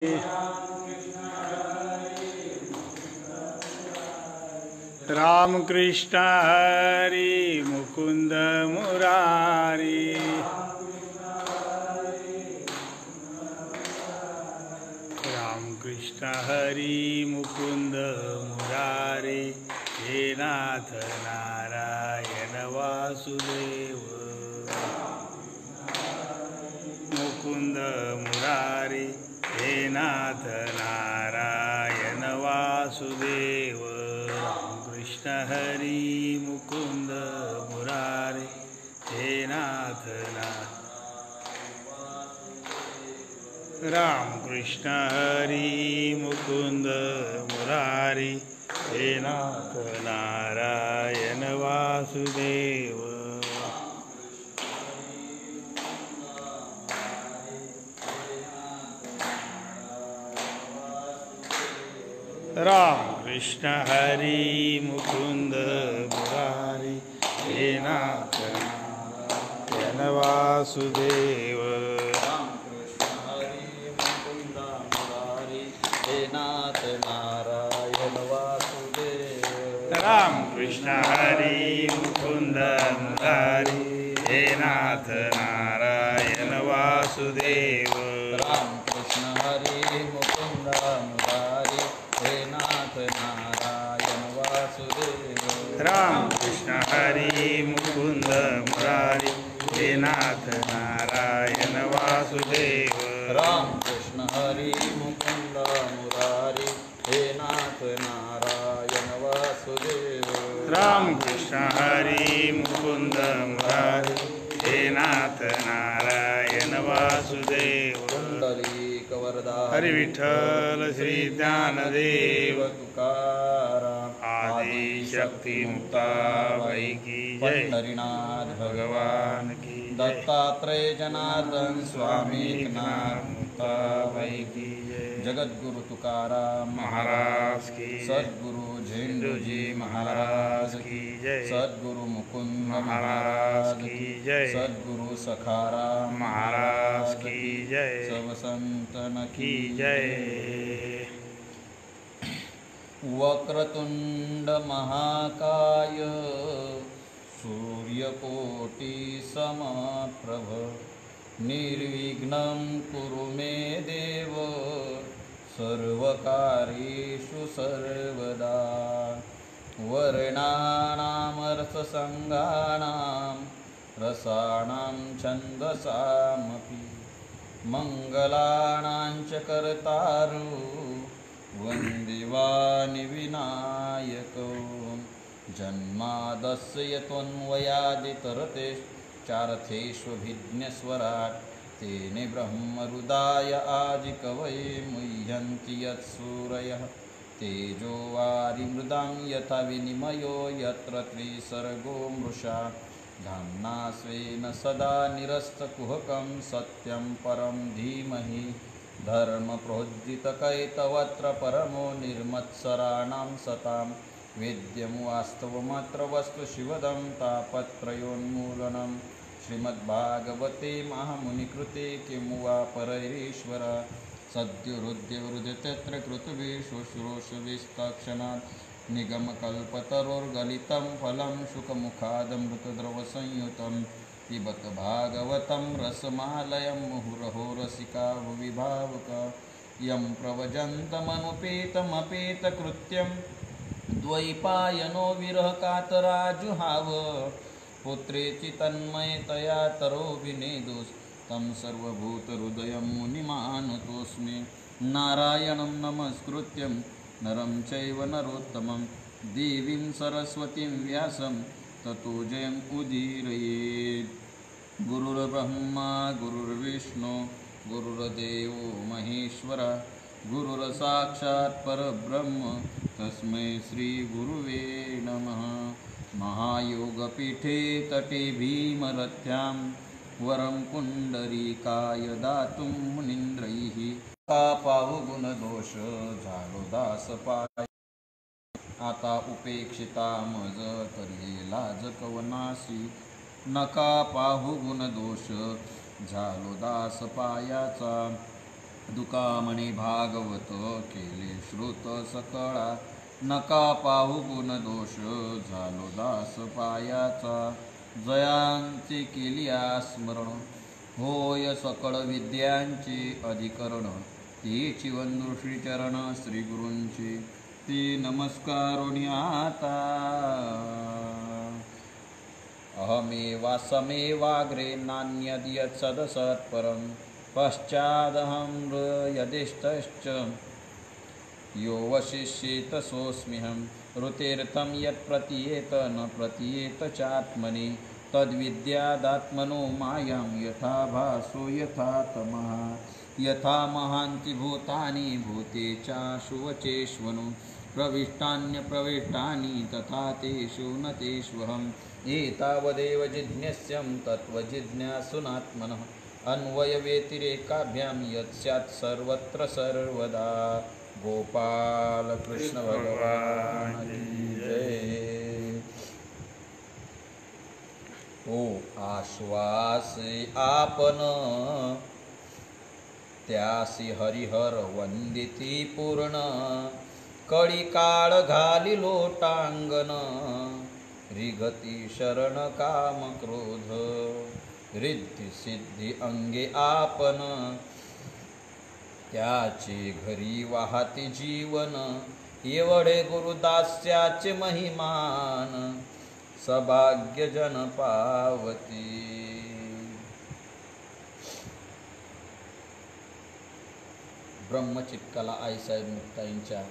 राम कृष्ण हरि मुकुंद मुरारी। राम कृष्ण हरि मुकुंद मुरारी। हे नाथ नारायण वासुदेव। मुकुंद मुरारी हे नाथ नारायण वासुदेव। कृष्ण हरि मुकुंद मुरारी हे नाथ राम कृष्ण हरि मुकुंद मुरारी हे नाथ नारायण वासुदेव। राम कृष्ण हरि मुकुंद मुरारी हे नाथ नारायण वासुदेव। राम कृष्ण हरि मुकुंद मुरारी हे नाथ नारायण वासुदेव। राम कृष्ण हरि मुकुंद मुरारी हे नाथ नारायण वासुदेव। राम कृष्ण हरि मुकुंद मुरारी हे नाथ नारायण वासुदेव। राम कृष्ण हरि मुकुंद मुरारी हे नाथ नारायण वासुदेव। राम कृष्ण हरि मुकुंद मुरारी हे नाथ नारायण वासुदेव। राम कृष्ण हरि मुकुंद मुरारी हे नाथ नारायण वासुदेव। पुंडलीक वरदा हरि विठ्ठल श्री ज्ञानदेव तुकाराम आदि शक्ति मुक्ताबाई की जय। पंढरीनाथ भगवान की जय। दत्तात्रेय जनार्दन स्वामी एकनाथ मुक्ताबाई की जय। जगद्गुरु तुकाराम महाराज की जय। सद्गुरु झेंडूजी महाराज की जय। सद्गुरु मुकुंद महाराज की जय। सद्गुरु सखाराम महाराज की जय। सब संतन की जय। वक्रतुंड महाकाय सूर्यकोटि समप्रभ निर्विघ्नं कुरु मे देव सर्वकार्येषु सर्वदा। वर्णानामर्थसंगाणां रसाणां छन्दसामपि मंगलानां च कर्तारु वन्दे वाणि विनायको। जन्मादस्य त्वन्वयादितरतेश्चार्थेष्वभिज्ञस्वराट् तेने ब्रह्मरुदाय आदिकवये मुह्यन्ति यत्सूरयः तेजो वारिमृदां यथा विनिमयो यत्र त्रिसर्गो मृषा धाम्ना स्वेन सदा निरस्तकुहकं सत्यं परं धीमहि धर्मप्रोज्झितकैतवत्र परमो निर्मत्सराणां सतां वेद्यं वास्तवमत्र वस्तु शिवदं तापत्रयोन्मूलनं श्रीमद्भागवते महामुनिकृते किं वा परैरीश्वर सद्योरुद्यवृद्धतेऽत्र कृतवेषोश्रोषविस्तक्षणात् निगमकल्पतरोर्गलितं फलं शुकमुखादमृतद्रवसंयुतं पिबत भागवतं रसमालयं मुहुरहो रसिका भुवि भावुका यं प्रव्रजन्तमनुपेतमपेतकृत्यं द्वैपायनो विरहकातराजुहाव पुत्रेति तन्मयतया तरो विनेदुस्तं सर्वभूतहृदयं मुनिमानतोऽस्मि। नारायणं नमस्कृत्यं नरं चैव नरोत्तमं देवीं सरस्वतीं व्यासं ततो जयम् उदीरयेत्। गुरुर्ब्रह्मा गुरुर्विष्णु गुरुर्देवो महेश्वर गुरुर्साक्षात् परब्रह्म तस्मै श्रीगुरुवे नमः। महायोगपीठे तटे भीमरथ्यां वरं पुंडरीकाय दातुं मुनीन्द्रैः पाहुगुणदोष झालो दास पाय आता उपेक्षिता मज तरी लाज कवनासी नका पाहू गुणदोष झालो दास पायाचा दुका म्हणे भागवत केले श्रुत सकळा, नका पाहू गुण दोष झालो दास पायाचा, जयांचे केलिया स्मरण होय सकळ विद्यांचे अधिकरण, तेची वंदू श्रीचरण श्री गुरूंचे ते नमस्कारुणी आता. अहमेवासमेवाग्रे नान्यद्यत् सदसत्परं, पश्चादहं यदिष्टश्च यो वशिष्येत सोऽस्म्यहं, ऋतेर्थं यत् प्रतीयेत न प्रतीयेत चात्मनि, तद्विद्यादात्मनो मायां यथा भासो यथा तमः, यथा महान्ति भूतानि भूते चाशु वचेष्वनु, प्रविष्टान्यप्रविष्टानि तथा तेषु न तेष्वहम्, एतावदेव जिज्ञस्यं तत्त्वजिज्ञासुनात्मनः, अन्वयव्यतिरेकाभ्यां यत् स्यात् सर्वत्र सर्वदा. गोपाल कृष्ण भगवान की जय. ओ आश्वासे आपण त्यासी हरिहर वंदिती पूर्ण, कळी काळ घाली लोटांगण, रिगती शरण काम क्रोध, रिद्धी सिद्धी अंगे आपण, त्याचे घरी वाहते जीवन, एवढे गुरुदास्याचे महिमान, सभाग्य जन पावती. ब्रह्मचित्काला आईसाहेब मुक्ताईंच्या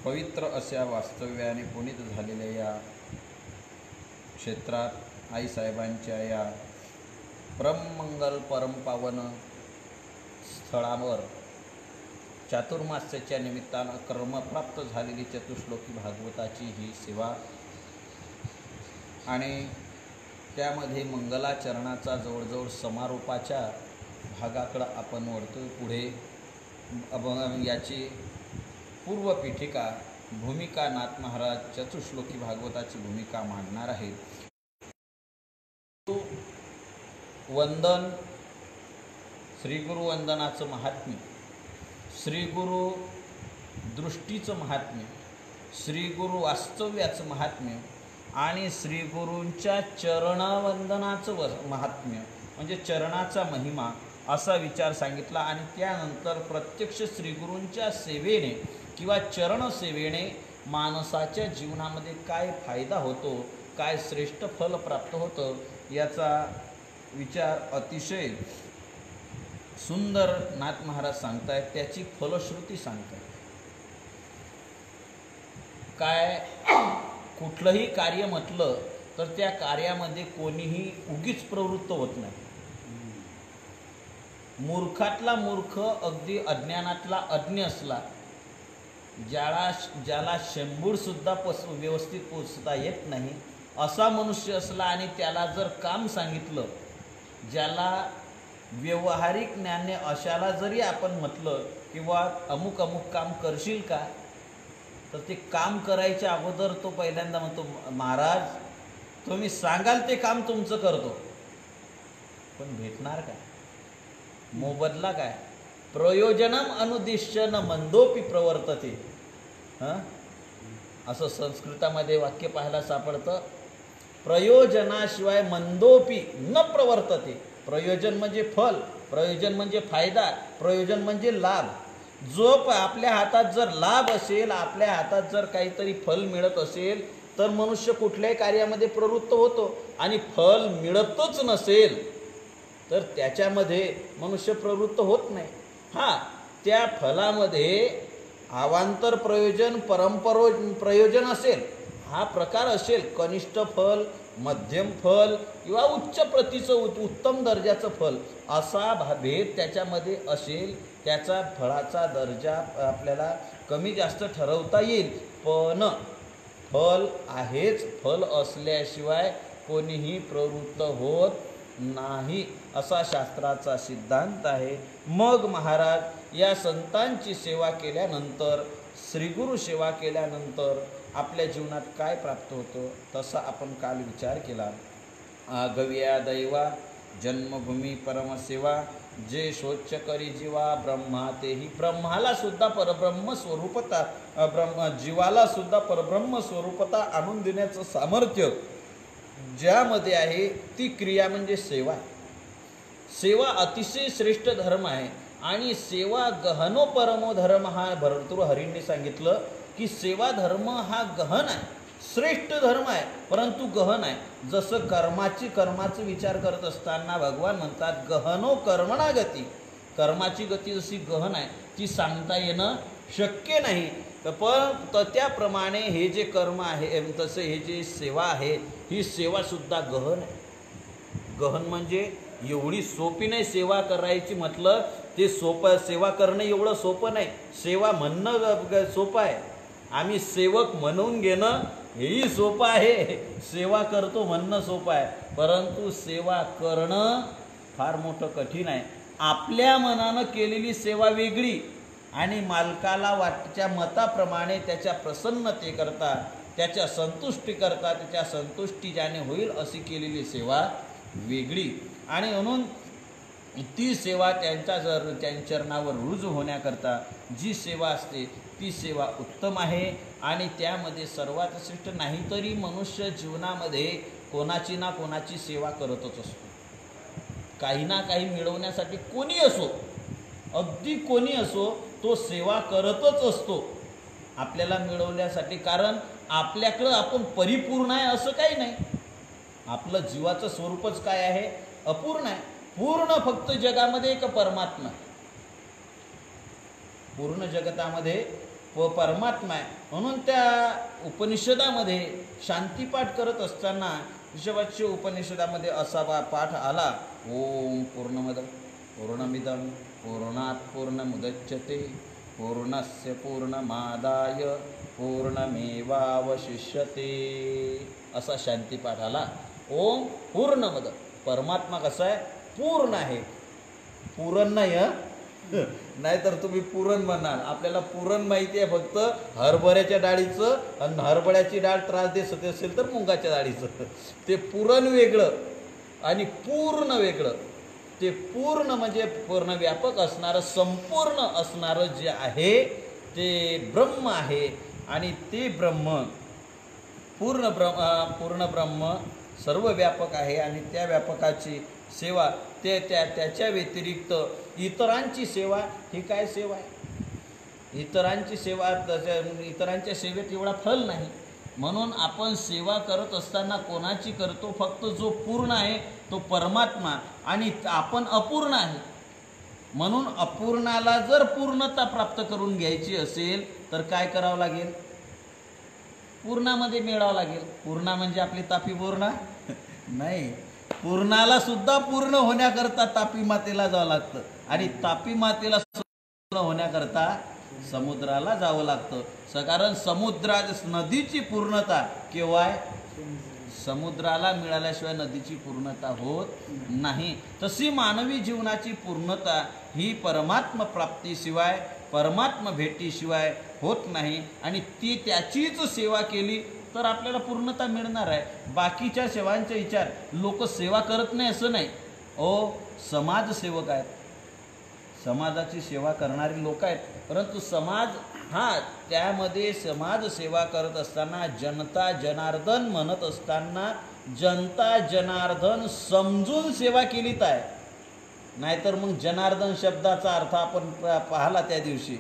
पवित्र अशा वास्तव्याने पुनीत झालेल्या या क्षेत्रात आईसाहेबांच्या या परममंगल परमपावन स्थळावर चातुर्मास्याच्या निमित्तानं कर्मप्राप्त झालेली चतुश्लोकी भागवताची ही सेवा आणि त्यामध्ये मंगलाचरणाचा जवळजवळ समारोपाच्या भागाकडं आपण वळतो. पुढे याची पूर्वपीठिका भूमिका नाथ महाराज चतुश्लोकी भागवताची भूमिका मांडणार आहेत. वंदन, श्रीगुरुवंदनाचं महात्म्य, श्रीगुरु दृष्टीचं महात्म्य, श्रीगुरु वास्तव्याचं महात्म्य आणि श्रीगुरूंच्या चरणवंदनाचं महात्म्य म्हणजे चरणाचा महिमा असा विचार सांगितला. आणि त्यानंतर प्रत्यक्ष श्रीगुरूंच्या सेवेने किंवा चरणसेवेने माणसाच्या जीवनामध्ये काय फायदा होतो, काय श्रेष्ठ फल प्राप्त होतं याचा विचार अतिशय सुंदर नाथ महाराज सांगतायत. त्याची फलश्रुती सांगतायत. काय कुठलंही कार्य म्हटलं तर त्या कार्यामध्ये कोणीही उगीच प्रवृत्त होत नाही. मूर्खातला मूर्ख अगदी अज्ञानातला अज्ञ असला, ज्याला शेंबूडसुद्धा व्यवस्थित पोचता येत नाही असा मनुष्य असला आणि त्याला जर काम सांगितलं, ज्याला व्यवहारिक ज्ञाने अशाला जरी आपण म्हटलं किंवा अमुक अमुक काम करशील का, तर ते काम करायच्या अगोदर तो पहिल्यांदा म्हणतो, महाराज तुम्ही सांगाल ते काम तुमचं करतो, पण भेटणार काय, मोबदला काय. प्रयोजनम अनुदिश्य न मंदोपी प्रवर्तते. असं संस्कृतामध्ये वाक्य पाहायला सापडतं. प्रयोजनाशिवाय मंदोपी न प्रवर्तते. प्रयोजन म्हणजे फल, प्रयोजन म्हणजे फायदा, प्रयोजन म्हणजे लाभ. जो आपल्या हातात जर लाभ असेल, आपल्या हातात जर काहीतरी फल मिळत असेल तर मनुष्य कुठल्याही कार्यामध्ये प्रवृत्त होतो. आणि फल मिळतच नसेल तर त्याच्यामध्ये मनुष्य प्रवृत्त होत नाही. त्या फलामध्ये अवांतर प्रयोजन, प्रयोजन असेल, हा प्रकार असेल, कनिष्ठ फल, मध्यम फल किंवा उच्च प्रतीचं उत्तम दर्जाचं फल असा भेद त्याच्यामध्ये असेल, त्याचा फळाचा दर्जा आपल्याला कमी जास्त ठरवता येईल. पण फल आहेच, फल असल्याशिवाय कोणीही प्रवृत्त होत नाही असा शास्त्राचा सिद्धांत आहे. मग महाराज या संतांची सेवा केल्यानंतर, श्रीगुरु सेवा केल्यानंतर आपल्या जीवनात काय प्राप्त होतं तसा आपण काल विचार केला. आगव्या दैवा जन्मभूमी परमसेवा जे शोच्य करी जीवा ब्रह्मा तेही ब्रह्माला सुद्धा परब्रह्म स्वरूपता जीवाला सुद्धा परब्रह्म स्वरूपता आणून देण्याचं सामर्थ्य ज्यामध्ये आहे ती क्रिया म्हणजे सेवा. सेवा अतिशय श्रेष्ठ धर्म आहे आणि सेवा गहनो परमो धर्म हा भर्तृहरींनी सांगितलं की सेवा धर्म हा गहन आहे, श्रेष्ठ धर्म आहे, परंतु गहन आहे. जसं कर्माचं विचार करत असताना भगवान म्हणतात गहनो कर्मणा गती. कर्माची गती जशी गहन आहे ती सांगता येणं शक्य नाही. पण त्याप्रमाणे हे जे कर्म आहे तसं हे जे सेवा आहे ही सेवासुद्धा गहन आहे. गहन म्हणजे एवढी सोपी नाही. सेवा करायची म्हटलं ते सोपं, सेवा करणं एवढं सोपं नाही. सेवा म्हणणं सोपं आहे, आम्ही सेवक म्हणून घेणं हेही सोपं आहे, सेवा करतो म्हणणं सोपं आहे, परंतु सेवा करणं फार मोठं कठीण आहे. आपल्या मनानं केलेली सेवा वेगळी आणि मालकाला वाटच्या मताप्रमाणे त्याच्या प्रसन्नतेकरता, त्याच्या संतुष्टीकरता, त्याच्या संतुष्टी ज्याने होईल अशी केलेली सेवा वेगळी. आणि म्हणून ती सेवा त्यांच्या चरणावर रुजू होण्याकरता जी सेवा असते ती सेवा उत्तम आहे. आणि त्यामध्ये सर्वात श्रेष्ठ नाहीतरी मनुष्य जीवनामध्ये कोणाची ना कोणाची सेवा करतच असतो. काही ना काही मिळवण्यासाठी कोणी असो, अगदी कोणी असो, तो सेवा करतच असतो आपल्याला मिळवण्यासाठी. कारण आपल्याकडं आपण परिपूर्ण आहे असं काही नाही. आपलं जीवाचं स्वरूपच काय आहे? अपूर्ण आहे. पूर्ण फक्त जगामध्ये एक परमात्मा आहे, पूर्ण जगतामध्ये परमात्मा आहे. म्हणून त्या उपनिषदामध्ये शांतीपाठ करत असताना ईशावास्य उपनिषदामध्ये असा पाठ आला, ओम पूर्णमद पूर्णमिदं पूर्णात् पूर्णमुदच्यते पूर्णस्य पूर्णमादाय पूर्णमेवावशिष्यते, असा शांतीपाठ आला. ओम पूर्णमद, परमात्मा कसा आहे? पूर्ण आहे. पुरण नाही नाहीतर तुम्ही पुरण म्हणाल. आपल्याला पुरण माहिती आहे फक्त हरभऱ्याच्या डाळीचं, आणि हरभऱ्याची डाळ त्रास देत असेल तर मुंगाच्या डाळीचं. ते पुरण वेगळं आणि पूर्ण वेगळं. ते पूर्ण म्हणजे पूर्ण व्यापक असणारं, संपूर्ण असणारं जे आहे ते ब्रह्म आहे. आणि ते ब्रह्म पूर्ण ब्रह्म सर्व व्यापक आहे. आणि त्या व्यापकाची सेवा त्याच्या व्यतिरिक्त इतरांची सेवा ही काय सेवा आहे? इतरांची सेवा, इतरांच्या सेवेत एवढा फल नाही. म्हणून आपण सेवा करत असताना कोणाची करतो? फक्त जो पूर्ण आहे तो परमात्मा, आणि आपण अपूर्ण आहे. म्हणून अपूर्णाला जर पूर्णता प्राप्त करून घ्यायची असेल तर काय करावं लागेल? पूर्णामध्ये मिळावं लागेल. पूर्णा म्हणजे आपली तापी पूर्णा नाही, पूर्णाला सुद्धा पूर्ण होण्याकरता तापी मातेला जावं लागतं. आणि तापी मातेला पूर्ण होण्याकरता समुद्राला जावं लागतं. कारण नदीची पूर्णता केव्हा आहे? समुद्राला मिळाल्याशिवाय नदीची पूर्णता होत नाही. तशी मानवी जीवनाची पूर्णता ही परमात्मा प्राप्तीशिवाय, परमात्मा भेटीशिवाय होत नाही. आणि ती त्याचीच सेवा केली तर आपल्याला पूर्णता मिळणार आहे. बाकीच्या सेवांचे विचार लोक सेवा करत नाही असं नाही. समाजसेवक आहेत, समाजाची सेवा करणारी लोक आहेत, परंतु समाज त्यामध्ये समाजसेवा करत असताना जनता जनार्दन म्हणत असताना जनता जनार्दन समजून सेवा केलीत आहे. नाहीतर मग जनार्दन शब्दाचा अर्थ आपण पाहिला त्या दिवशी,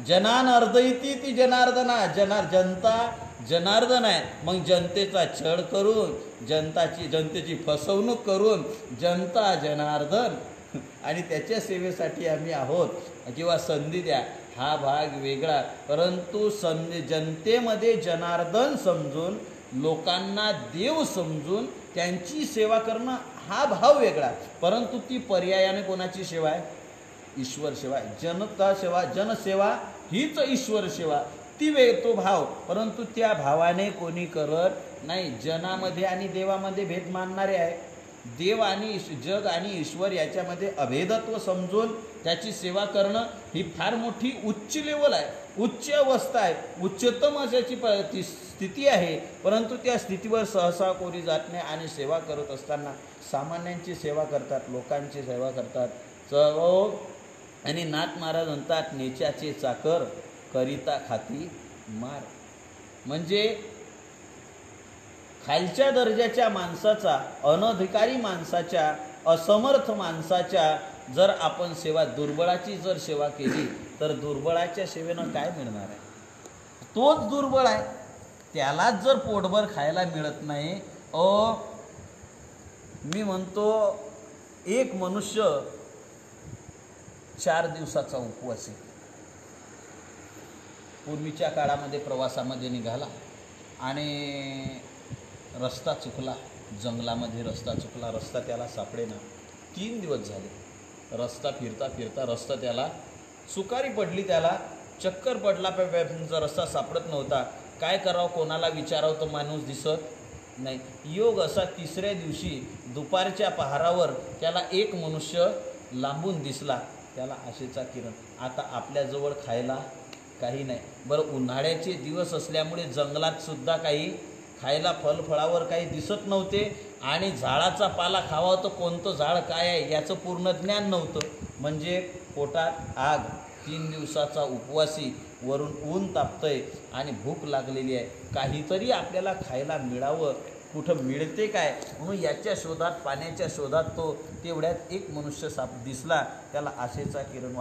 जनान अर्धयती ती जनार्दना, जनता जनार्दन आहे. मग जनतेचा छळ करून, जनतेची फसवणूक करून जनता जनार्दन आणि त्याच्या सेवेसाठी आम्ही आहोत किंवा संधी द्या, हा भाग वेगळा. परंतु जनतेमध्ये जनार्दन समजून, लोकांना देव समजून त्यांची सेवा करणं हा भाव वेगळा. परंतु ती पर्यायाने कोणाची सेवा आहे? ईश्वर सेवा. जनता सेवा, जनसेवा हीच ईश्वर सेवा. तो भाव, परंतु त्या भावाने कोणी करत नाही. जनामध्ये आणि देवामध्ये भेद मानणारे आहे. देव आणि जग आणि ईश्वर याच्यामध्ये अभेदत्व समजून त्याची सेवा करणं ही फार मोठी उच्च लेवल आहे, उच्च अवस्था आहे, उच्चतम अशाची ती स्थिती आहे. परंतु त्या स्थितीवर सहसा कोणी जात नाही आणि सेवा करत असताना सामान्यांची सेवा करतात, लोकांची सेवा करतात. आणि नाथ महाराज म्हणतात, नेच्याचे चाकर करिता खाती मार. म्हणजे खालच्या दर्जाच्या माणसाचा, अनधिकारी माणसाच्या, असमर्थ माणसाच्या जर आपण सेवा, दुर्बळाची जर सेवा केली तर दुर्बळाच्या सेवेनं काय मिळणार आहे? तोच दुर्बळ आहे, त्यालाच जर पोटभर खायला मिळत नाही. मी म्हणतो एक मनुष्य 4 दिवसाचा उपवास आहे. पूर्वीच्या काळामध्ये प्रवासामध्ये निघाला आणि रस्ता चुकला, जंगलामध्ये रस्ता चुकला, रस्ता त्याला सापडेना. 3 दिवस झाले रस्ता फिरता फिरता रस्ता त्याला चुकारी पडली, त्याला चक्कर पडला, रस्ता सापडत नव्हता. काय करावं, कोणाला विचारावं, तो माणूस दिसत नाही. योग असा 3ऱ्या दिवशी दुपारच्या पहारावर त्याला एक मनुष्य लांबून दिसला, त्याला आशेचा किरण. आता आपल्याजवळ खायला काही नाही. बरं, उन्हाळ्याचे दिवस असल्यामुळे जंगलात सुद्धा काही खायला फळफळावर काही दिसत नव्हते आणि झाडाचा पाला खावा तर कोणतं झाड काय आहे याचं पूर्ण ज्ञान नव्हतं. म्हणजे पोटात आग, 3 दिवसाचा उपवासी, वरून ऊन तापतंय आणि भूक लागलेली आहे, काहीतरी आपल्याला खायला मिळावं, कुठं मिळते काय म्हणून याच्या शोधात, पाण्याच्या शोधात तो तेवढ्यात एक मनुष्य दिसला. त्याला आशेचा किरण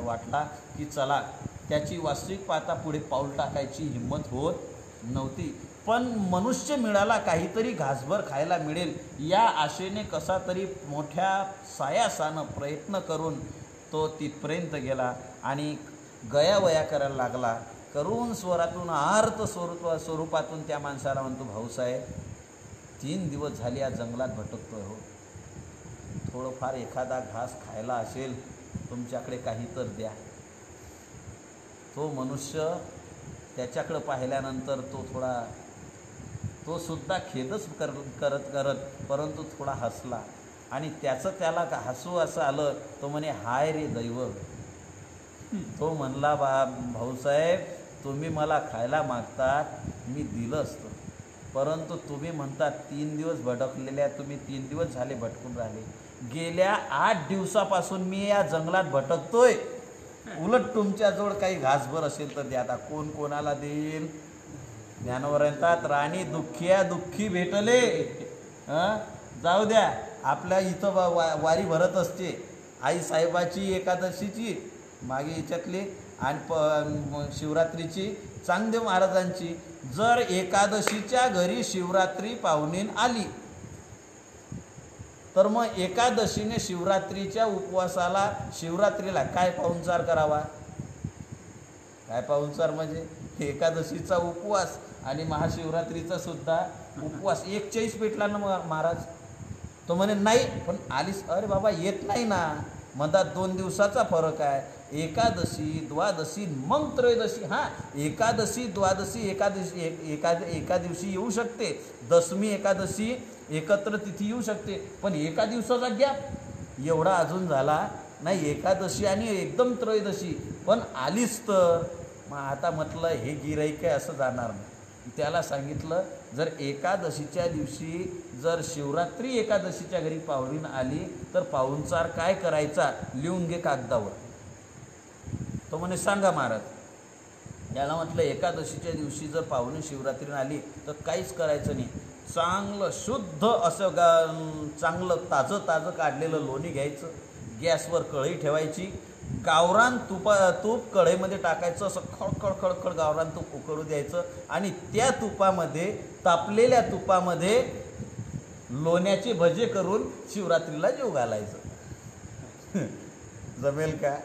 वाटला की चला. त्याची वास्तविक पाहता पुढे पाऊल टाकायची हिंमत होत नव्हती. पण मनुष्य मिळाला, काहीतरी घासभर खायला मिळेल या आशेने कसा तरी मोठ्या सायासानं प्रयत्न करून तो तिथपर्यंत गेला आणि गयावया करायला लागला. करुण स्वरातून, आर्त स्वरूपातून त्या माणसाला म्हणतो, भाऊसाहेब 3 दिवस झाले या जंगलात भटकतोय हो, थोडंफार एखादा घास खायला असेल तुमच्याकडे काही तर द्या. तो मनुष्य त्याच्याकडे पाहिल्यानंतर तो सुद्धा खेदच करत परंतु थोडा हसला आणि त्याला हसू असं आलं. तो म्हणे, हाय रे दैव. तो म्हणला, भाऊसाहेब तुम्ही मला खायला मागतात, मी दिलं असतं, परंतु तुम्ही म्हणतात 3 दिवस भटकलेल्या, तुम्ही 3 दिवस झाले भटकून राहिले, गेल्या 8 दिवसापासून मी या जंगलात भटकतोय, उलट तुमच्याजवळ काही घासभर असेल तर द्या. आता कोण कोणाला देईल? ज्ञानवर म्हणतात, राणी दुःखिया दुःखी भेटले. जाऊ द्या, आपल्या इथं वारी भरत असते आई साहेबाची, एकादशीची मागे याच्यातली आणि शिवरात्रीची, चांगदेव महाराजांची. जर एकादशीच्या घरी शिवरात्री पाहुणीन आली तर मग एकादशीने शिवरात्रीच्या उपवासाला, शिवरात्रीला काय पाहुणचार करावा? काय पाहुणचार म्हणजे एकादशीचा उपवास आणि महाशिवरात्रीचा सुद्धा उपवास 41 पेटला ना महाराज. तो म्हणे नाही, पण आलीस. अरे बाबा येत नाही ना, मधात 2 दिवसाचा फरक आहे. एकादशी, द्वादशी, मग त्रयोदशी. हां, एकादशी, द्वादशी, एका दिवशी येऊ शकते. दशमी एकादशी एकत्र तिथी येऊ शकते, पण एका दिवसाचा गॅप एवढा अजून झाला नाही. एकादशी आणि एकदम त्रयोदशी पण आलीच तर. मग आता म्हटलं हे गिऱ्हाईक आहे असं जाणार नाही. त्याला सांगितलं, जर एकादशीच्या दिवशी जर शिवरात्री एकादशीच्या घरी पाहुणीन आली तर पाहुणचार काय करायचा, लिहून घे कागदावर. तो म्हणे सांगा महाराज. त्याला म्हटलं, एकादशीच्या दिवशी जर पाहुणी शिवरात्रीनं आली तर काहीच करायचं नाही. चांगलं शुद्ध असं चांगलं ताजं काढलेलं लोणी घ्यायचं, गॅसवर कढई ठेवायची, गावरान तूप कढईमध्ये टाकायचं, असं खळखळ गावरान तूप उकळू द्यायचं आणि त्या तुपामध्ये, तापलेल्या तुपामध्ये लोण्याचे भजे करून शिवरात्रीला जेव घालायचं. जमेल का?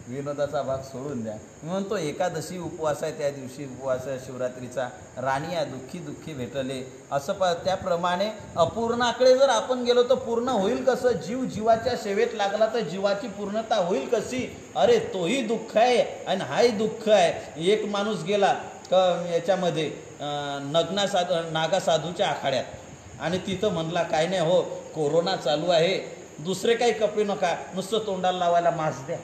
विनोदाचा भाग सोडून द्या. म्हणतो एकादशी उपवास आहे, त्या दिवशी उपवास आहे शिवरात्रीचा. राणीया दुःखी दुःखी भेटले. असं त्याप्रमाणे अपूर्णाकडे जर आपण गेलो तर पूर्ण होईल कसं? जीव जीवाच्या सेवेत लागला तर जीवाची पूर्णता होईल कशी? अरे तोही दुःख आहे आणि हाही दुःख आहे. एक माणूस गेला याच्यामध्ये नागा साधूच्या आखाड्यात आणि तिथं म्हणला, काय नाही हो, कोरोना चालू आहे, दुसरे काही कपडे नका, नुसतं तोंडाला लावायला मास्क द्या,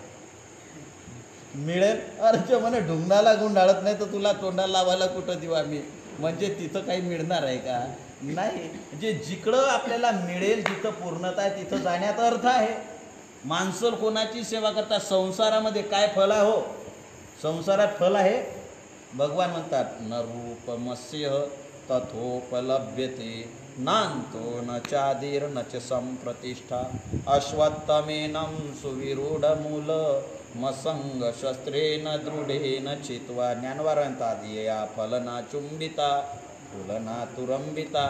मिळेल. अरे म्हणे ढुंगणाला गुंडाळत नाही तर तुला तोंडाला लावायला कुठं देऊ आम्ही? म्हणजे तिथं काही मिळणार आहे का? नाही. म्हणजे जिकडं आपल्याला मिळेल, जिथं पूर्णता आहे तिथं जाण्यात अर्थ आहे. माणसं कोणाची सेवा करतात? संसारामध्ये काय फल आहे? हो, संसारात फल आहे. भगवान म्हणतात न रूपमस्य तथोपलभ्यते नांतो न चादीर न च संप्रतिष्ठा अश्वत्थमेनं सुविरूढमूल मसंग शस्त्रेण दृढेन चित्वा. ज्ञानवारांतात या फलना चुंबिता फुलना तुरंबिता.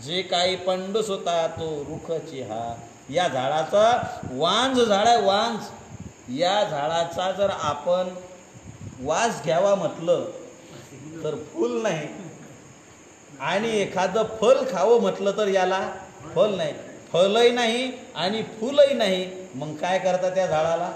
जे काही पंडूस होता तो रुखची हा. या झाडाचा वांज झाड आहे, वांज. या झाडाचा जर आपण वास घ्यावा म्हटलं तर फूल नाही, आणि एखादं फल खावं म्हटलं तर याला फल नाही, फलही नाही आणि फुलही नाही. मग काय करता त्या झाडाला?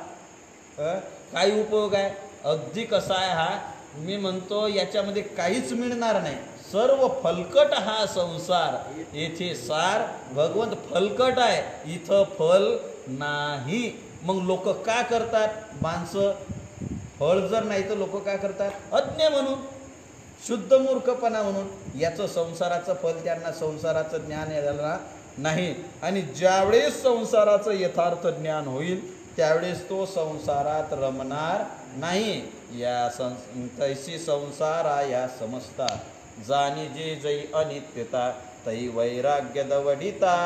काही उपयोग आहे? अगदी कसा आहे हा, मी म्हणतो याच्यामध्ये काहीच मिळणार नाही. सर्व फलकट हा संसार. येथे सार भगवंत फलकट आहे, इथं फल नाही. मग लोक का करतात? माणसं फळ जर नाही तर लोक काय करतात? अज्ञ म्हणून, शुद्ध मूर्खपणा म्हणून. याचं संसाराचं फल त्यांना, संसाराचं ज्ञान याला नाही. आणि ज्यावेळेस संसाराचं यथार्थ ज्ञान होईल त्यावेळेस तो संसारात रमणार नाही. या तैसी संसारा या समजता जाणी जे जै अनित्यता तै वैराग्य दवडिता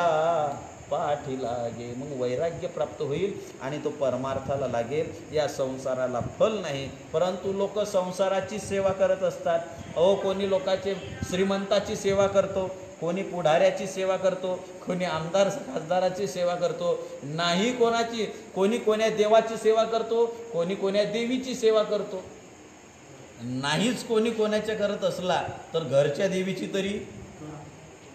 पाठी लागे. मग वैराग्य प्राप्त होईल आणि तो परमार्थाला लागेल. या संसाराला फल नाही, परंतु लोक संसाराची सेवा करत असतात. कोणी लोकांचे श्रीमंताची सेवा करतो, कोणी पुढाऱ्याची सेवा करतो, कोणी आमदार खासदाराची सेवा करतो, नाही कोणाची. कोणी कोण्या देवाची सेवा करतो, कोणी कोण्या देवीची सेवा करतो. नाहीच कोणी कोणाच्या करत असला तर घरच्या देवीची तरी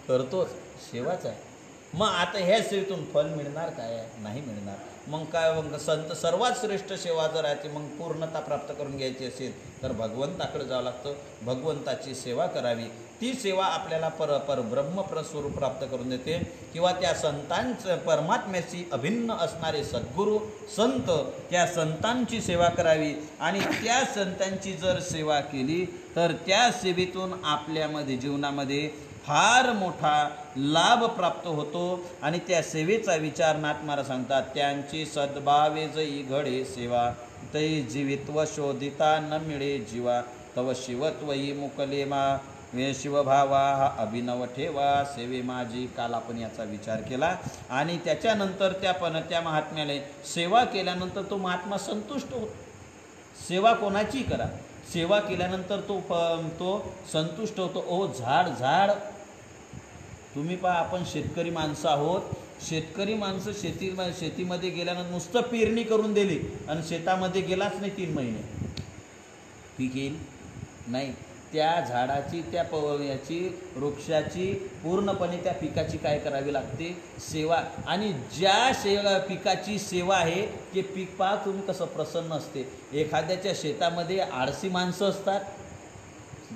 करतोच, सेवाच आहे. मग आता ह्या सेवेतून फल मिळणार काय? नाही मिळणार. मग काय? मग संत सर्वात श्रेष्ठ सेवा जर आहे ती मग पूर्णता प्राप्त करून घ्यायची असेल तर भगवंताकडे जावं लागतं, भगवंताची सेवा करावी. ती सेवा आपल्याला ब्रह्मस्वरूप प्राप्त करून देते. किंवा त्या संतांचं, परमात्म्याशी अभिन्न असणारे सद्गुरू संत, त्या संतांची सेवा करावी. आणि त्या संतांची जर सेवा केली तर त्या सेवेतून आपल्यामध्ये जीवनामध्ये फार मोठा लाभ प्राप्त होतो. आणि त्या सेवेचा विचार नाथ महाराज सांगतात, त्यांची सद्भावे जई घडे सेवा तै जीवित्व शोधिता न मिळे जीवा तव शिवत्वई मुकले मा वे शिवभावा हा अभिनव ठेवा सेवे माझी. काल आपण याचा विचार केला. आणि त्याच्यानंतर त्या महात्म्याने सेवा केल्यानंतर तो महात्मा संतुष्ट होतो. सेवा कोणाची करा, सेवा केल्यानंतर तो संतुष्ट होतो. ओ झाड तुम्ही पहा, आपण शेतकरी माणसं आहोत. शेतकरी माणसं शेतीमध्ये गेल्यानंतर नुसतं पेरणी करून दिली आणि शेतामध्ये गेलाच नाही 3 महिने, पीक येईल नाही. त्या झाडाची, त्या याची, वृक्षाची पूर्णपणे त्या पिकाची काय करावी लागते? सेवा. आणि ज्या पिकाची सेवा आहे ते पीक पहा तुम्ही कसं प्रसन्न असते. एखाद्याच्या शेतामध्ये आळसी माणसं असतात,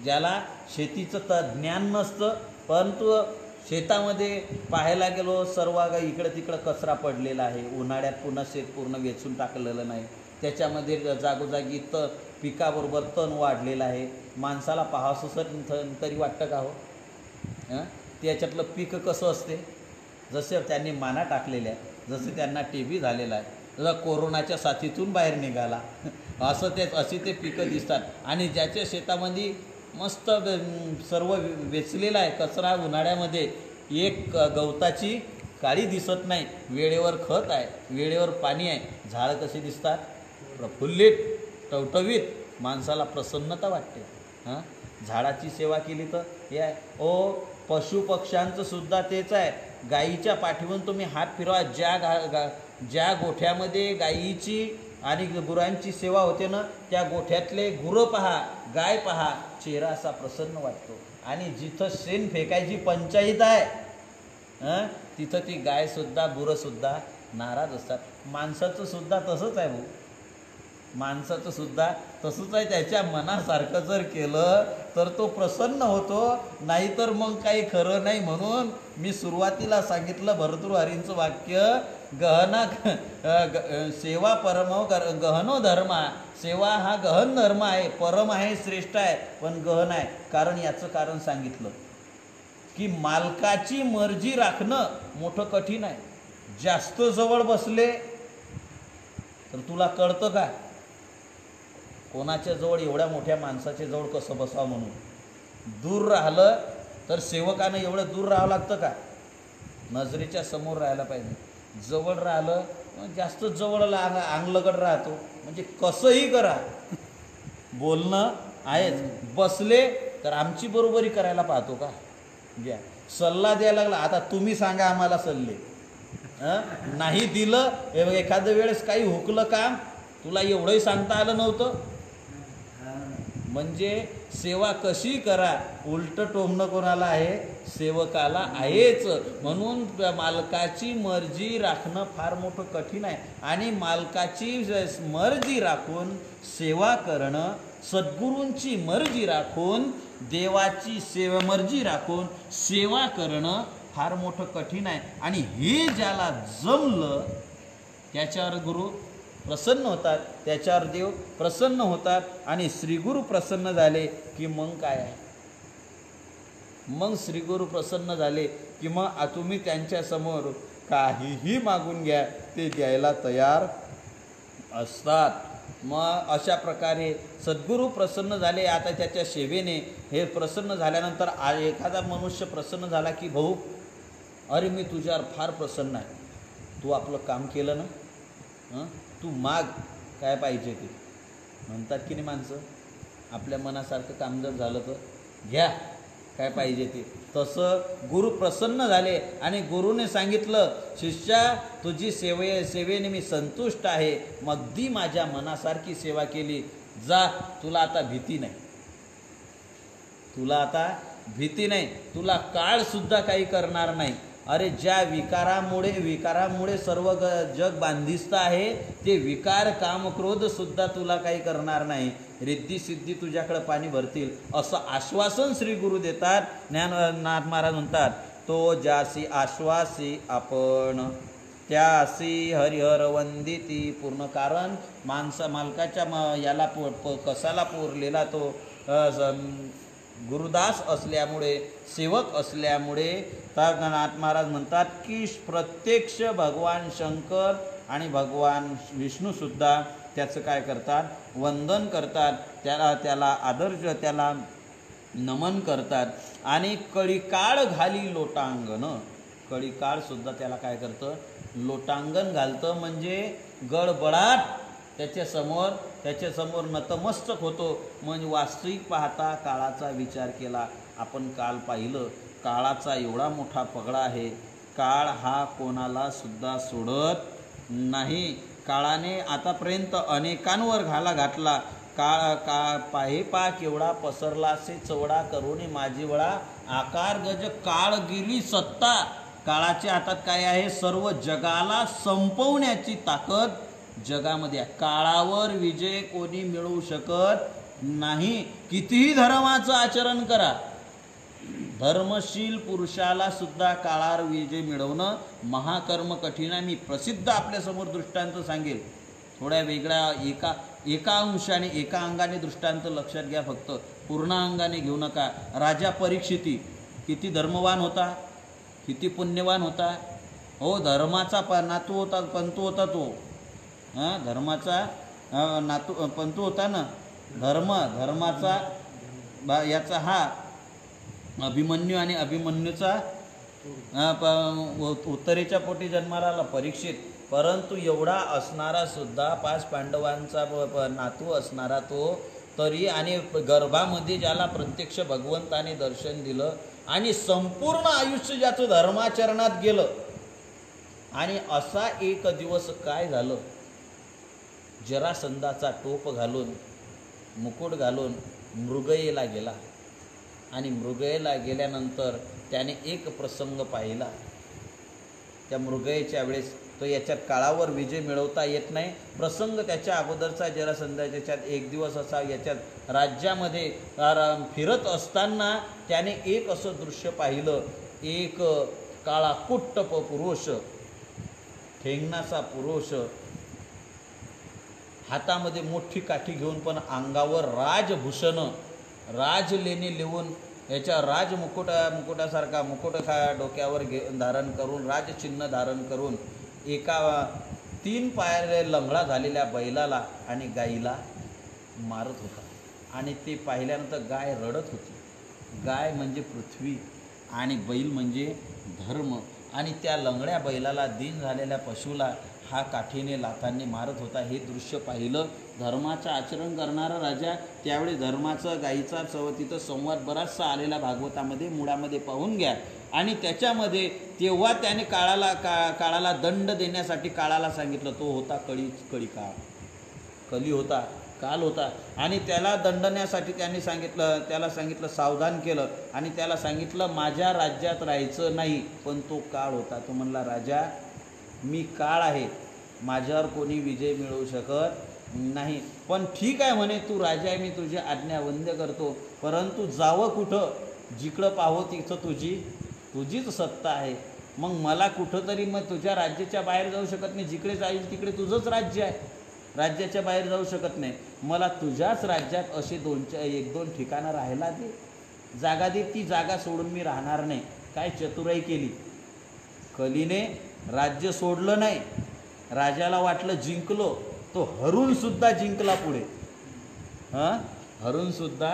ज्याला शेतीचं ज्ञान नसतं, परंतु शेतामध्ये पाहायला गेलो सर्व इकडं तिकडं कचरा पडलेला आहे. उन्हाळ्यात पुन्हा शेत पूर्ण वेचून टाकलेलं नाही, त्याच्यामध्ये जागोजागी पिकाबरोबर तण वाढलेलं आहे. माणसाला पाहावंसं तरी वाटतं का हो? त्याच्यातलं पीक कसं असते? जसे त्यांनी माना टाकलेल्या आहे, जसे त्यांना TB झालेला आहे, जसं कोरोनाच्या साथीतून बाहेर निघाला अशी ते पिकं दिसतात. आणि ज्याच्या शेतामध्ये मस्त सर्व वेचलेला आहे कचरा, उन्हाळ्यामध्ये एक गवताची काळी दिसत नाही, वेळेवर खत आहे, वेळेवर पाणी आहे, झाडं कशी दिसतात? प्रफुल्लित, टवटवीत, माणसाला प्रसन्नता वाटते. झाडाची सेवा केली तर हे आहे. पशुपक्ष्यांचं सुद्धा तेच आहे. गाईच्या पाठीवरून तुम्ही हात फिरवा, ज्या गोठ्यामध्ये गाईची आणि गुरांची सेवा होते ना, त्या गोठ्यातले गुरं पहा, गाय पहा, चेहरा असा प्रसन्न वाटतो. आणि जिथं शेण फेकायची पंचायत आहे तिथं ती गायसुद्धा गुरंसुद्धा नाराज असतात. माणसाचं सुद्धा तसंच आहे भाऊ. माणसाचं सुद्धा तसंच आहे, त्याच्या मनासारखं जर केलं तर तो प्रसन्न होतो, नाहीतर मग काही खरं नाही. म्हणून मी सुरुवातीला सांगितलं भर्तृहरींचं वाक्य, गहना सेवा परमो गहनो धर्म. सेवा हा गहन धर्म आहे, परम आहे, श्रेष्ठ आहे, पण गहन आहे. कारण याचं कारण सांगितलं की मालकाची मर्जी राखणं मोठं कठीण आहे. जास्त जवळ बसले तर तुला कळतं का कोणाच्या जवळ, एवढ्या मोठ्या माणसाच्या जवळ कसं बसावं म्हणून. दूर राहिलं तर सेवकानं एवढं दूर राहावं लागतं का, नजरेच्या समोर राहायला पाहिजे. जवळ राहिलं जास्त जवळ अंगलगड राहतो, म्हणजे कसंही करा बोलणं आहेच. बसले तर आमची बरोबरी करायला पाहतो का, घ्या सल्ला द्यायला लागला, आता तुम्ही सांगा आम्हाला सल्ले. नाही दिलं, एखाद्या वेळेस काही हुकलं काम, तुला एवढंही सांगता आलं नव्हतं. म्हणजे सेवा कशी करा, उलट टोमणं कोणाला आहे, सेवकाला आहेच. म्हणून मालकाची मर्जी राखणं फार मोठं कठीण आहे. आणि मालकाची मर्जी राखून सेवा करणं, सद्गुरूंची मर्जी राखून, देवाची मर्जी राखून सेवा करणं फार मोठं कठीण आहे. आणि हे ज्याला जमलं त्याच्यावर गुरु प्रसन्न होतात, त्याच्यावर देव प्रसन्न होतात. आणि श्रीगुरु प्रसन्न झाले की मग काय आहे, मग श्रीगुरु प्रसन्न झाले की मग तुम्ही त्यांच्यासमोर काहीही मागून घ्या, ते द्यायला तयार असतात. मग अशा प्रकारे सद्गुरू प्रसन्न झाले. आता त्याच्या सेवेने हे प्रसन्न झाल्यानंतर एखादा मनुष्य प्रसन्न झाला की भाऊ, अरे मी तुझ्यावर फार प्रसन्न आहे, तू आपलं काम केलं ना, तू माग काय पाहिजे ते. म्हणतात की नाही माणसं, आपल्या मनासारखं काम जर झालं तर घ्या काय पाहिजे ते. तसं गुरु प्रसन्न झाले आणि गुरुने सांगितलं, शिष्या तुझी सेवेने मी संतुष्ट आहे, मग अगदी माझ्या मनासारखी सेवा केली, जा, तुला आता भीती नाही, तुला आता भीती नाही, तुला काळ सुद्धा काही करणार नाही. अरे ज्या विकारामुळे सर्व जग बांधिस्त आहे, ते विकार काम क्रोध सुद्धा तुला काही करणार नाही, रिद्धी सिद्धी तुझ्याकडे पाणी भरतील, असं आश्वासन श्री गुरु देतात. ज्ञाननाथ महाराज म्हणतात, तो ज्यासी आश्वासी आपण त्यासी हरिहर वंदिती पूर्ण. कारण मालकाच्या याला कसाला पुरलेला तो गुरुदास असल्यामुळे, सेवक असल्यामुळे नाथ महाराज म्हणतात की प्रत्यक्ष भगवान शंकर आणि भगवान विष्णूसुद्धा त्याचं काय करतात, वंदन करतात, त्याला आदर, त्याला नमन करतात. आणि कळीकाळ घाली लोटांगण, कळीकाळसुद्धा त्याला काय करतं, लोटांगण घालतं. म्हणजे गडबडाट त्याच्यासमोर नतमस्तक होतो. म्हणजे वास्तविक पाहता काळाचा विचार केला, आपण काल पाहिलं, काळाचा एवढा मोठा पगडा आहे, काळ हा कोणाला सुद्धा सोडत नाही. काळाने आतापर्यंत अनेकांवर घाला घातला. काळ पाहे पाक एवढा पसरला से चवडा करून माझी वळा, आकार गज काळ गेली सत्ता. काळाच्या हातात काय आहे, सर्व जगाला संपवण्याची ताकद जगामध्ये आहे. काळावर विजय कोणी मिळवू शकत नाही. कितीही धर्माचं आचरण करा, धर्मशील पुरुषाला सुद्धा काळावर विजय मिळवणं महाकर्म कठीण आहे. मी प्रसिद्ध आपल्यासमोर दृष्टांत सांगेल, थोड्या वेगळ्या एका अंशाने, एका अंगाने दृष्टांत लक्षात घ्या, फक्त पूर्ण अंगाने घेऊ नका. राजा परीक्षिती किती धर्मवान होता, किती पुण्यवान होता. हो, धर्माचा नातू होता, पंतू होता तो, धर्माचा पंतू होता ना, धर्माचा याचा हा अभिमन्यू, आणि अभिमन्यूचा उत्तरेच्या पोटी जन्माला आला परीक्षित. परंतु एवढा असणारा सुद्धा 5 पांडवांचा नातू असणारा तो तरी, आणि गर्भामध्ये ज्याला प्रत्यक्ष भगवंताने दर्शन दिलं, आणि संपूर्ण आयुष्य ज्याचं धर्माचरणात गेलं. आणि असा एक दिवस काय झालं, जरासंधाचा टोप घालून, मुकुट घालून मृगयेला गेला. आणि मृगयेला गेल्यानंतर त्याने एक प्रसंग पाहिला. त्या मृगयेच्या वेळेस तो याच्यात काळावर विजय मिळवता येत नाही. प्रसंग त्याच्या अगोदरचा जरासंधाच्या याच्यात एक दिवस असा याच्यात राज्यामध्ये फिरत असताना त्याने एक असं दृश्य पाहिलं. एक काळा कुट्टप पुरुष, ठेंगणाचा पुरुष, हातामध्ये मोठी काठी घेऊन पण अंगावर राजभूषण, राजलेणी लिहून याच्या मुकुटासारखा मुकुट डोक्यावर धारण करून, राजचिन्ह धारण करून, एका 3 पायाने लंगडा झालेल्या बैलाला आणि गाईला मारत होता. आणि ते पाहिल्यानंतर गाय रडत होती. गाय म्हणजे पृथ्वी आणि बैल म्हणजे धर्म. आणि त्या लंगड्या बैलाला, दीन झालेल्या पशुला हा काठीने लाथांनी मारत होता. हे दृश्य पाहिलं. धर्माचं आचरण करणारा राजा, त्यावेळी धर्माचा गाईचा तिथं संवाद बराचसा आलेला भागवतामध्ये, मुळामध्ये पाहून घ्या. आणि त्याच्यामध्ये तेव्हा त्याने काळाला दंड देण्यासाठी काळाला सांगितलं. तो होता कली होता, काल होता. आणि त्याला दंडण्यासाठी त्याला सांगितलं, सावधान केलं. आणि त्याला सांगितलं माझ्या राज्यात राहायचं नाही. पण तो काळ होता. तो म्हणला, राजा मी काळ आहे, माझ्यावर कोणी विजय मिळवू शकत नाही. पण ठीक आहे म्हणे, तू राजा आहे, मी तुझी आज्ञा वंद्य करतो. परंतु जावं कुठं? जिकडं पाहो तिथं तुझीच सत्ता आहे. मग मला कुठं तरी, मग तुझ्या राज्याच्या बाहेर जाऊ शकत नाही. जिकडे जाईल तिकडे तुझंच राज्य आहे, राज्याच्या बाहेर जाऊ शकत नाही. मला तुझ्याच राज्यात असे 1-2 ठिकाणं राहायला दे, जागा दे. ती जागा सोडून मी राहणार नाही. काय चतुराई केली कलीने? राज्य सोडलं नाही. राजाला वाटलं जिंकलो, तो हरून सुद्धा जिंकला. पुढे हरून सुद्धा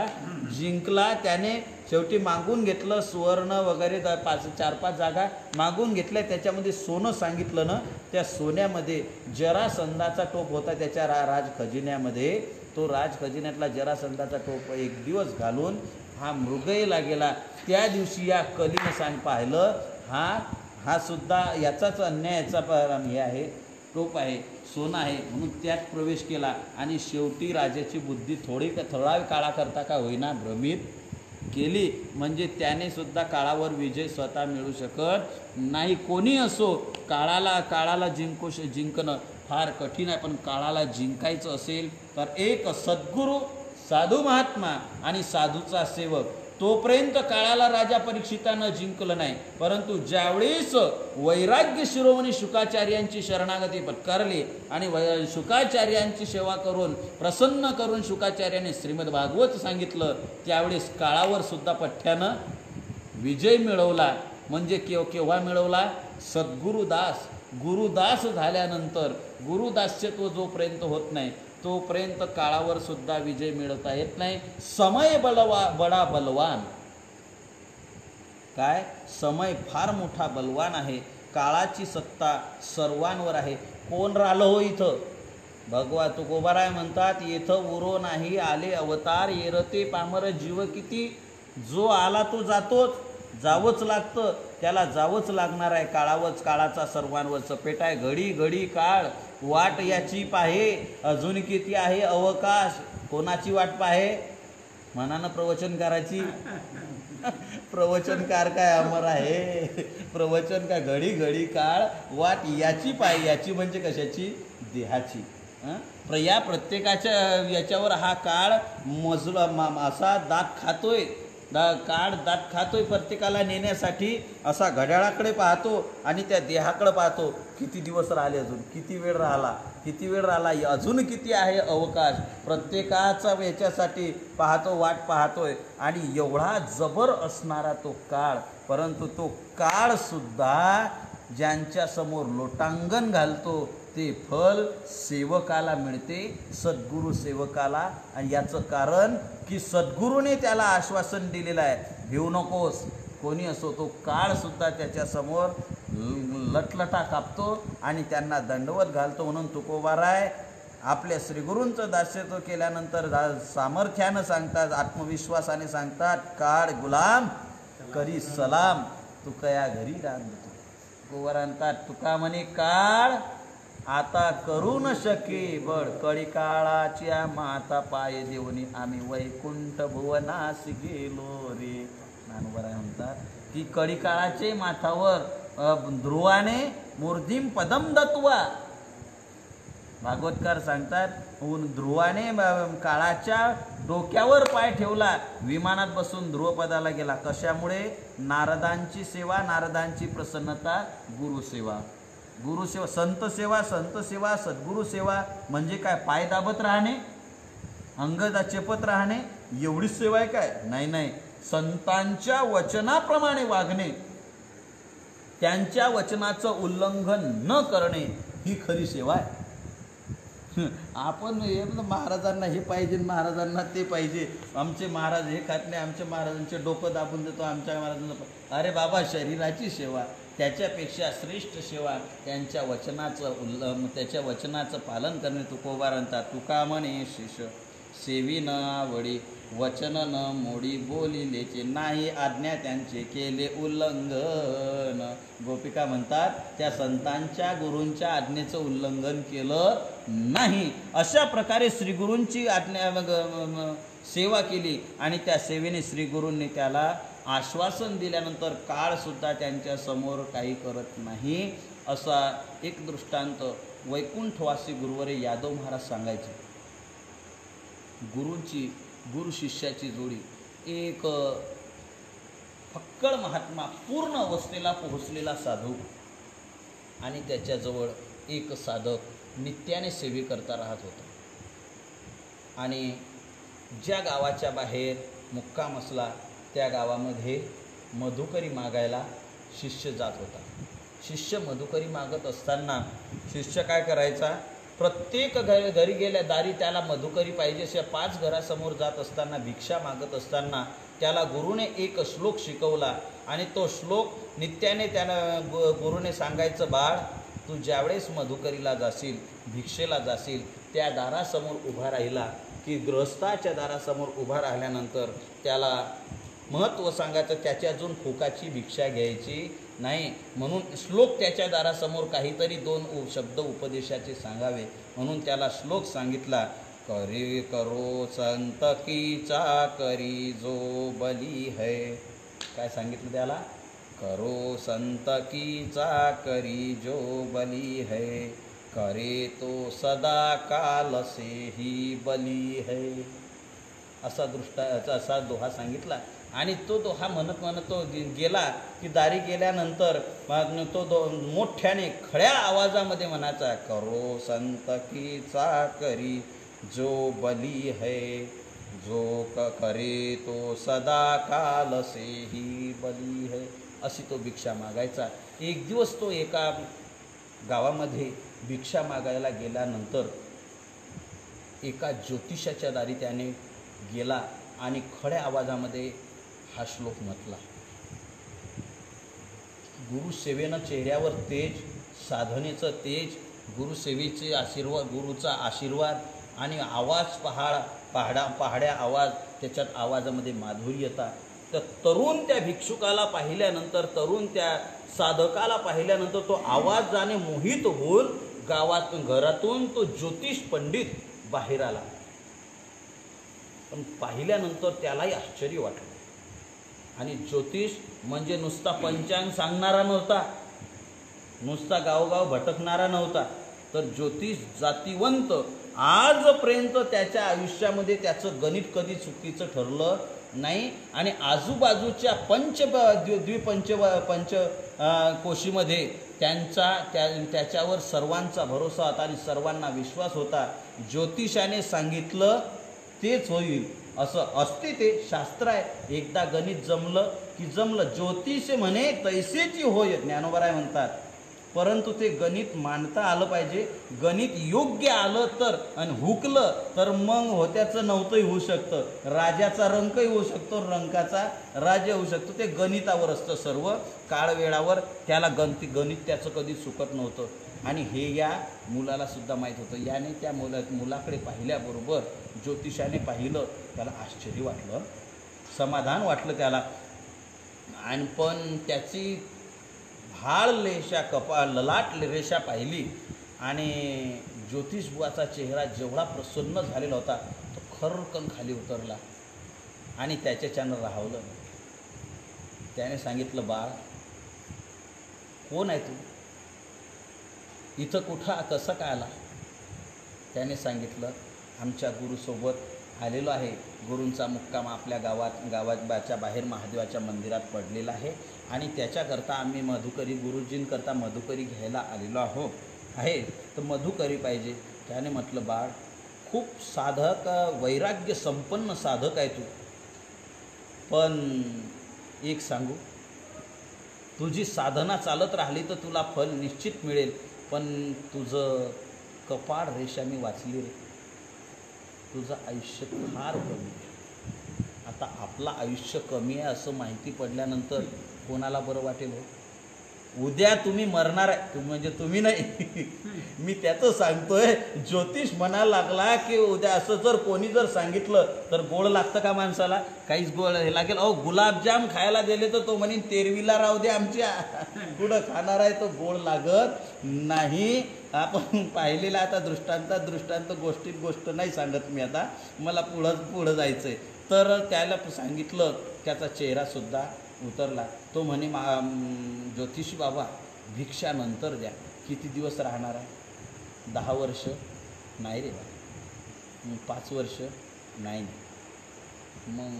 जिंकला. त्याने शेवटी मागून घेतलं सुवर्ण वगैरे 4-5 जागा मागून घेतल्या. त्याच्यामध्ये सोनं सांगितलं ना, त्या सोन्यामध्ये जरासंधाचा टोप होता त्याच्या राजखजिन्यामध्ये. तो राजखजिन्यातला जरासंधाचा टोप एक दिवस घालून हा मृगयेला गेला. त्या दिवशी या कलीने पाहिलं, हा सुद्धा याचाच अन्यायाचा हे आहे, टोप आहे, सोनं आहे. म्हणून त्यात प्रवेश केला. आणि शेवटी राजाची बुद्धी थोडा काळाकरता का होईना भ्रमित केली. म्हणजे त्याने सुद्धा काळावर विजय स्वतः मिळू शकत नाही. कोणी असो, काळाला जिंकणं फार कठीण आहे. पण काळाला जिंकायचं असेल तर एक सद्गुरू, साधू महात्मा आणि साधूचा सेवक, तोपर्यंत काळाला राजा परीक्षितानं जिंकलं नाही. परंतु ज्यावेळेस वैराग्य शिरोमणी शुकाचार्यांची शरणागती पत्कारली आणि शुकाचार्यांची सेवा करून प्रसन्न करून शुकाचार्याने श्रीमद भागवत सांगितलं, त्यावेळेस काळावर सुद्धा पठ्ठ्यानं विजय मिळवला. म्हणजे केव्हा मिळवला? गुरुदास झाल्यानंतर. गुरुदास्यत्व जोपर्यंत होत नाही तोपर्यंत काळावर सुद्धा विजय मिळवता येत नाही. समय बडा बलवान. काय? समय फार मोठा बलवान आहे. काळाची सत्ता सर्वांवर आहे. कोण राहिलं हो इथं? भगवा तुकोबाराय म्हणतात, येथं उरो नाही आले अवतार, येरते पामर जीव किती. जो आला तो जातोच, जावंच लागतं, त्याला जावंच लागणार आहे. काळाचा सर्वांवर चपेट आहे. घडी घडी काळ वाट याची पाहे, अजून किती आहे अवकाश. कोणाची वाट पाहे? मनानं प्रवचनकाराची. प्रवचनकार काय अमर आहे? प्रवचन काय? घडी घडी काळ वाट याची पाहे. याची म्हणजे कशाची? देहाची. या प्रत्येकाच्या याच्यावर हा काळ असा दात खातोय. काळ दात खातोय प्रत्येकाला नेण्यासाठी. असा घड्याळाकडे पाहतो आणि त्या देहाकडे पाहतो. किती दिवस राहिले, अजून किती वेळ राहिला, अजून किती आहे अवकाश. प्रत्येकाचा याच्यासाठी पाहतो, वाट पाहतोय. आणि एवढा जबर असणारा तो काळ. परंतु तो काळ सुद्धा ज्यांच्या समोर लोटांगण घालतो ते फल सेवकाला मिळते, सद्गुरू सेवकाला. आणि याचं कारण की सद्गुरूने त्याला आश्वासन दिलेलं आहे, भिवू नकोस. कोणी असो, तो काळ सुद्धा त्याच्यासमोर लटलटा कापतो आणि त्यांना दंडवत घालतो. म्हणून तुकोबाराय आपल्या श्रीगुरूंचं दास्यत्व केल्यानंतर सामर्थ्यानं सांगतात, आत्मविश्वासाने सांगतात, काळ गुलाम करी सलाम, तुकया घरी रांधतो. तुकोबारांतात तुका म्हणे, काळ आता करू न शके बळ, कळी काळाच्या माता पाय देवनी आम्ही वैकुंठ भुवनास गेलो रे. ज्ञानोबा म्हणतात की कळी काळाचे माथावर ध्रुवाने मूर्धिम पदम दत्वा, भागवतकार सांगतात ध्रुवाने काळाच्या डोक्यावर पाय ठेवला, विमानात बसून ध्रुवपदाला गेला. कशामुळे? नारदांची सेवा, नारदांची प्रसन्नता, गुरुसेवा. गुरुसेवा, संतसेवा, संतसेवा, सद्गुरुसेवा म्हणजे काय? पाय दाबत राहणे, अंगदा चेपत राहणे एवढीच सेवा आहे काय? नाही नाही, संतांच्या वचनाप्रमाणे वागणे, त्यांच्या वचनाचं उल्लंघन न करणे ही खरी सेवा आहे. आपण महाराजांना हे पाहिजे, महाराजांना ते पाहिजे, आमचे महाराज हे खात नाही, आमच्या महाराजांचे डोकं दाबून देतो, आमच्या महाराजांना. अरे बाबा, शरीराची सेवा त्याच्यापेक्षा श्रेष्ठ सेवा त्यांच्या वचनाचं पालन करणे. तुकोबा म्हणतात, तुका म्हणे शिष्य सेवी न आवडी, वचन न मोडी, बोलिलेचे नाही आज्ञा त्यांचे केले उल्लंघन. गोपिका म्हणतात, त्या संतांच्या गुरूंच्या आज्ञेचं उल्लंघन केलं नाही. अशा प्रकारे श्रीगुरूंची सेवा केली आणि त्या सेवेने श्रीगुरूंनी त्याला आश्वासन दिल्यानंतर काळसुद्धा त्यांच्या समोर काही करत नाही. असा एक दृष्टांत वैकुंठवासी गुरुवरे यादव महाराज सांगायचे. गुरु शिष्याची जोडी, एक फक्कड महात्मा, पूर्ण अवस्थेला पोहोचलेला साधू आणि त्याच्याजवळ एक साधक नित्याने सेवेकरता राहत होता. आणि ज्या गावाच्या बाहेर मुक्काम असला त्या गावामध्ये मधुकरी मागायला शिष्य जात होता. शिष्य मधुकरी मागत असताना शिष्य काय करायचा? प्रत्येक घरी गेल्या दारी त्याला मधुकरी पाहिजे अशा 5 घरासमोर जात असताना, भिक्षा मागत असताना त्याला गुरुने एक श्लोक शिकवला आणि तो श्लोक नित्याने त्याला गुरुने सांगायचं, बाळ तू ज्यावेळेस मधुकरीला जाशील, भिक्षेला जाशील, त्या दारासमोर उभा राहिला की गृहस्थाच्या दारासमोर उभा राहिल्यानंतर त्याला महत्त्व सांगायचं, त्याची अजून फुकाची भिक्षा घ्यायची नाही. म्हणून श्लोक त्याच्या दारासमोर काहीतरी 2 शब्द उपदेशाचे सांगावे म्हणून त्याला श्लोक सांगितला. करी करो संत की चाकरी जो बली है. काय सांगितलं त्याला? करो संत की चाकरी जो बली है, करे तो सदा काल से ही बली है. असा दोहा सांगितला. आणि तो दोहा म्हणत तो गेला की दारी गेल्यानंतर तो मोठ्याने खड्या आवाजामध्ये म्हणायचा, करो संत की चाकरी जो बली है, जो करे तो सदा काल से ही बली है. अशी तो भिक्षा मागायचा. एक दिवस तो एका गावामध्ये भिक्षा मागायला गेल्यानंतर एका ज्योतिषाच्या दारी त्याने गेला आणि खड्या आवाजामध्ये हा श्लोक म्हटला. गुरुसेवेनं चेहऱ्यावर तेज, साधनेचं तेज, गुरुसेवेचे आशीर्वाद, गुरुचा आशीर्वाद आणि आवाज पहाड्या आवाज, त्याच्यात आवाजामध्ये माधुर्यता. तर तरुण त्या भिक्षुकाला पाहिल्यानंतर, तरुण त्या साधकाला पाहिल्यानंतर तो आवाजाने मोहित होऊन घरातून तो ज्योतिष पंडित बाहेर आला. पण पाहिल्यानंतर त्यालाही आश्चर्य वाटलं. आणि ज्योतिष म्हणजे नुसता पंचांग सांगणारा नव्हता, नुसता गावगाव भटकणारा नव्हता, तर ज्योतिष जातीवंत. आजपर्यंत त्याच्या आयुष्यामध्ये त्याचं गणित कधी चुकीचं ठरलं नाही. आणि आजूबाजूच्या पंच कोशीमध्ये त्याच्यावर सर्वांचा भरोसा होता आणि सर्वांना विश्वास होता. ज्योतिषाने सांगितलं तेच होईल असं असते. ते शास्त्र आहे. एकदा गणित जमलं की जमलं. ज्योतिष म्हणे तैसेची होय, ज्ञानोबराय म्हणतात. परंतु ते गणित मांडता आलं पाहिजे. गणित योग्य आलं तर आणि हुकलं तर मग होत्याचं नव्हतंही होऊ शकतं, राजाचा रंकही होऊ शकतो, रंकाचा राज्य होऊ शकतो. ते गणितावर असतं सर्व. काळवेळावर त्याला गणित त्याचं कधी चुकत नव्हतं. आणि हे या मुलाला सुद्धा माहीत होतं. याने त्या मुलाकडे पाहिल्याबरोबर ज्योतिषाने पाहिलं, त्याला आश्चर्य वाटलं, समाधान वाटलं त्याला. आणि पण त्याची भाळ रेषा ललाट रेषा पाहिली आणि ज्योतिषबुवाचा चेहरा जेवढा प्रसन्न झालेला होता तो खरकन खाली उतरला आणि त्याच्याच्यानं राहवलं. त्याने सांगितलं, बाळ कोण आहे तू, इथं कुठं कसं काय आला? त्याने सांगितलं आमच्या गुरुसोबत आलेलो आहे, गुरूंचा मुक्काम आपल्या गावाच्या बाहेर महादेवाच्या मंदिरात पडलेला आहे आणि त्याच्याकरता आम्ही मधुकरी गुरुजींकरता मधुकरी घ्यायला आलेलो आहे, तर मधुकरी पाहिजे. त्याने म्हटलं बाळ, खूप साधक वैराग्य संपन्न साधक आहे तू, पण एक सांगू, तुझी साधना चालत राहिली तर तुला फल निश्चित मिळेल, पण तुझं कपाळ रेषाने वाचली रे, तुझं आयुष्य फार कमी आहे. आता आपलं आयुष्य कमी आहे असं माहिती पडल्यानंतर कोणाला बरं वाटेल हो? उद्या तुम्ही मरणार आहे, म्हणजे तुम्ही नाही मी त्याचं सांगतोय. ज्योतिष म्हणायला लागला की उद्या असं जर कोणी जर सांगितलं तर गोड लागतं का माणसाला? काहीच गोड हे लागेल. अहो गुलाबजाम खायला दिले तर तो म्हणेन तेरवीला राहू दे आमच्या, कुठं खाणार आहे तो, गोड लागत नाही. आपण पाहिलेला आता दृष्टांत गोष्ट नाही सांगत मी आता, मला पुढं जायचं आहे. तर त्याला सांगितलं, त्याचा चेहरासुद्धा उतरला. तो म्हणे ज्योतिषी बाबा भिक्षा नंतर द्या. किती दिवस राहणार आहे? 10 वर्ष? नाही रे बा. 5 वर्ष? नाही. मग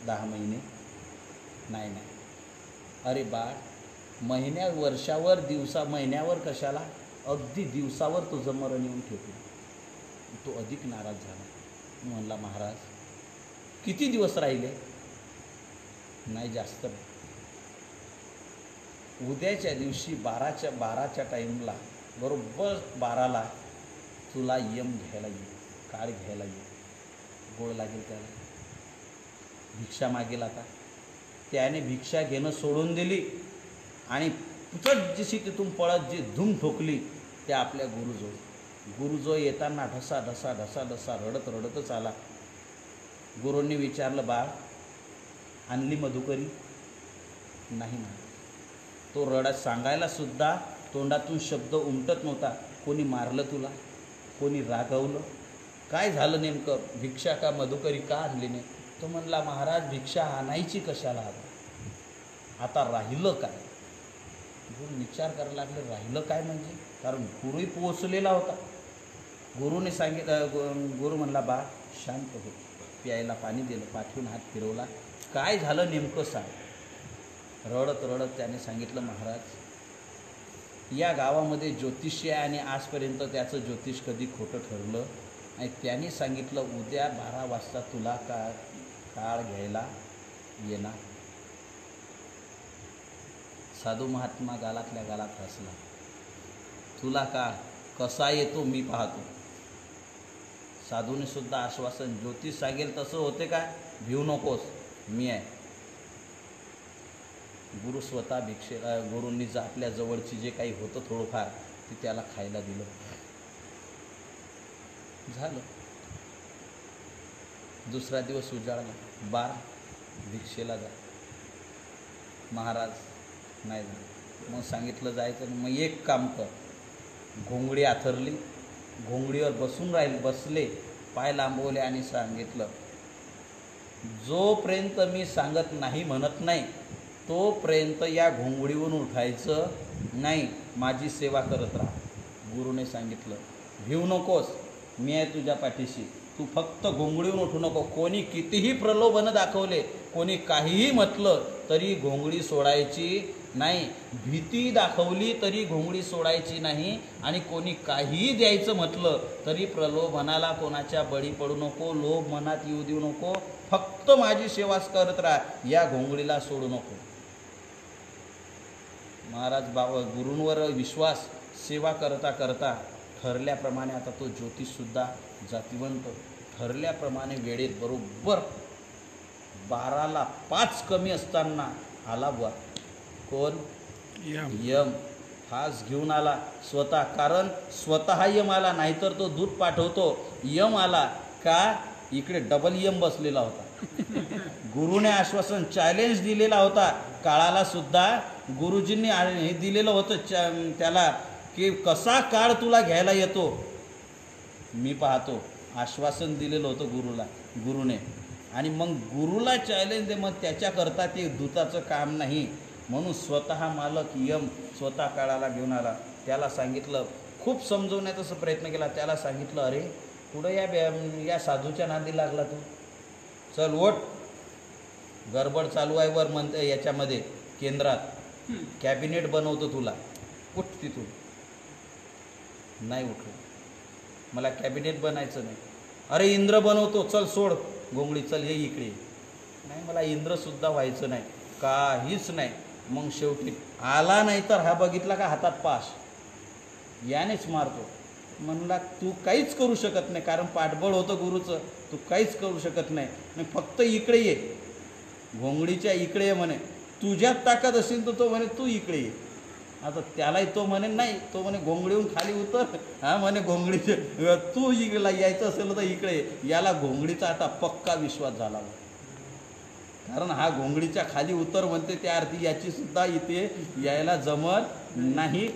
10 महिने? नाही. अरे बाळ, वर्षावर महिन्यावर कशाला, अगदी दिवसावर तुझं मरण येऊन ठेवतो. तो अधिक नाराज झाला. म्हणला महाराज किती दिवस राहिले? नाही जास्त. उद्याच्या दिवशी 12च्या टाईमला, बरोबर 12ला तुला यम घ्यायला येईल, काळ घ्यायला येईल. गोड लागेल त्याला, भिक्षा मागेल. आता त्याने भिक्षा घेणं सोडून दिली आणि पुचट जशी तिथून पळत जी धूम ठोकली त्या आपल्या गुरुजवळ येताना ढसा रडतच आला. गुरूंनी विचारलं, बाळ आणली मधुकरी? नाही ना. तो रडत सांगायला सुद्धा तोंडातून शब्द उमटत नव्हता. कोणी मारलं तुला? कोणी रागवलं? काय झालं नेमकं? भिक्षा का मधुकरी का आणली नाही? तो म्हणला महाराज भिक्षा आणायची कशाला आता राहिलं काय? गुरु विचार करायला लागले, राहिलं काय म्हणजे? कारण गुरुही पोचलेला होता. गुरुने गुरु म्हणला बा शांत हो. प्यायला पाणी दिलं, पाठवून हात फिरवला. काय झालं नेमकं सांग. रडत त्याने सांगितलं, महाराज या गावामध्ये ज्योतिषी आहे आणि आजपर्यंत त्याचं ज्योतिष कधी खोटं ठरलं आणि त्याने सांगितलं उद्या 12 वाजता तुला काळ घ्यायला येणार. साधू महात्मा गालातल्या गालात हसला. तुला काळ कसा येतो मी पाहतो. साधूने सुद्धा आश्वासन, ज्योतिष सांगेल तसं होते काय, भिवू नकोस, मी आहे. गुरु स्वतः गुरूंनी आपल्या जवळची जे काही होतं थोडंफार ते त्याला खायला दिलं. झालं. दुसरा दिवस उजाडला. 12 भिक्षेला जा. महाराज नाही जा. मग सांगितलं जायचं. मग एक काम कर, घोंगडी आथरली, घोंगडीवर बसले, पाय लांबवले आणि सांगितलं, जोपर्यंत मी सांगत नाही म्हणत नाही तोपर्यंत या घोंगडीवरून उठायचं नाही, माझी सेवा करत राहा. गुरुने सांगितलं, भिवू नकोस, मी आहे तुझ्या पाठीशी, तू फक्त घोंगडीवरून उठू नको. कोणी कितीही प्रलोभन दाखवले, कोणी काहीही म्हटलं तरी घोंगडी सोडायची नाही. भीती दाखवली तरी घोंगडी सोडायची नाही. आणि कोणी काहीही द्यायचं म्हटलं तरी प्रलोभनाला कोणाच्या बळी पडू नको, लोभ मनात येऊ देऊ नको, फक्त माझी सेवा करत राहा, या घोंगडीला सोडू नको. महाराज गुरूंवर विश्वास, सेवा करता करता ठरल्याप्रमाणे आता तो ज्योतिषसुद्धा जातिवंत ठरल्याप्रमाणे वेळेत बरोबर 12ला 5 कमी असताना आला बुवा. कोण? यम. फास घेऊन आला स्वतः. कारण स्वतः यम आला, नाहीतर तो दूध पाठवतो. यम आला का? इकडे डबल यम बसलेला होता. गुरुने आश्वासन, चॅलेंज दिलेला होता काळाला सुद्धा. गुरुजींनी हे दिलेलं होतं त्याला की कसा काळ तुला घ्यायला येतो मी पाहतो. आश्वासन दिलेलं होतं गुरुने. आणि मग गुरुला चॅलेंज दे, मग त्याच्याकरता ते दूताचं काम नाही. म्हणून स्वतः मालक यम स्वतः काळाला घेऊन आला. त्याला सांगितलं, खूप समजवण्याचा प्रयत्न केला. त्याला सांगितलं, अरे पुढं या साधूच्या नादी लागला तू, चल ओट, गडबड चालू आहे वर म्हणते याच्यामध्ये केंद्रात, कॅबिनेट बनवतो तुला, उठ तिथून. नाही उठलो, मला कॅबिनेट बनायचं नाही. अरे इंद्र बनवतो, चल सोड घोंगडी, चल ये इकडे. नाही, मला इंद्रसुद्धा व्हायचं नाही, काहीच नाही. मग शेवटी आला नाही तर हा बघितला का हातात पाश, यानेच मारतो. म्हणला तू काहीच करू शकत नाही, कारण पाठबळ होतं गुरुचं, तू काहीच करू शकत नाही, फक्त इकडे ये, घोंगडीच्या इकडे ये म्हणे. तुझ्यात ताकद असेल तर तो म्हणे तू इकडे ये. आता त्यालाही तो म्हणे नाही, तो म्हणे घोंगडीहून खाली उतर. हा म्हणे घोंगडीचे तू इकडला यायचं असेल तर इकडे ये. याला घोंगडीचा आता पक्का विश्वास झाला, कारण हा घोंगडीच्या खाली उतर म्हणते, त्या अर्थी याची सुद्धा इथे यायला जमत नाही.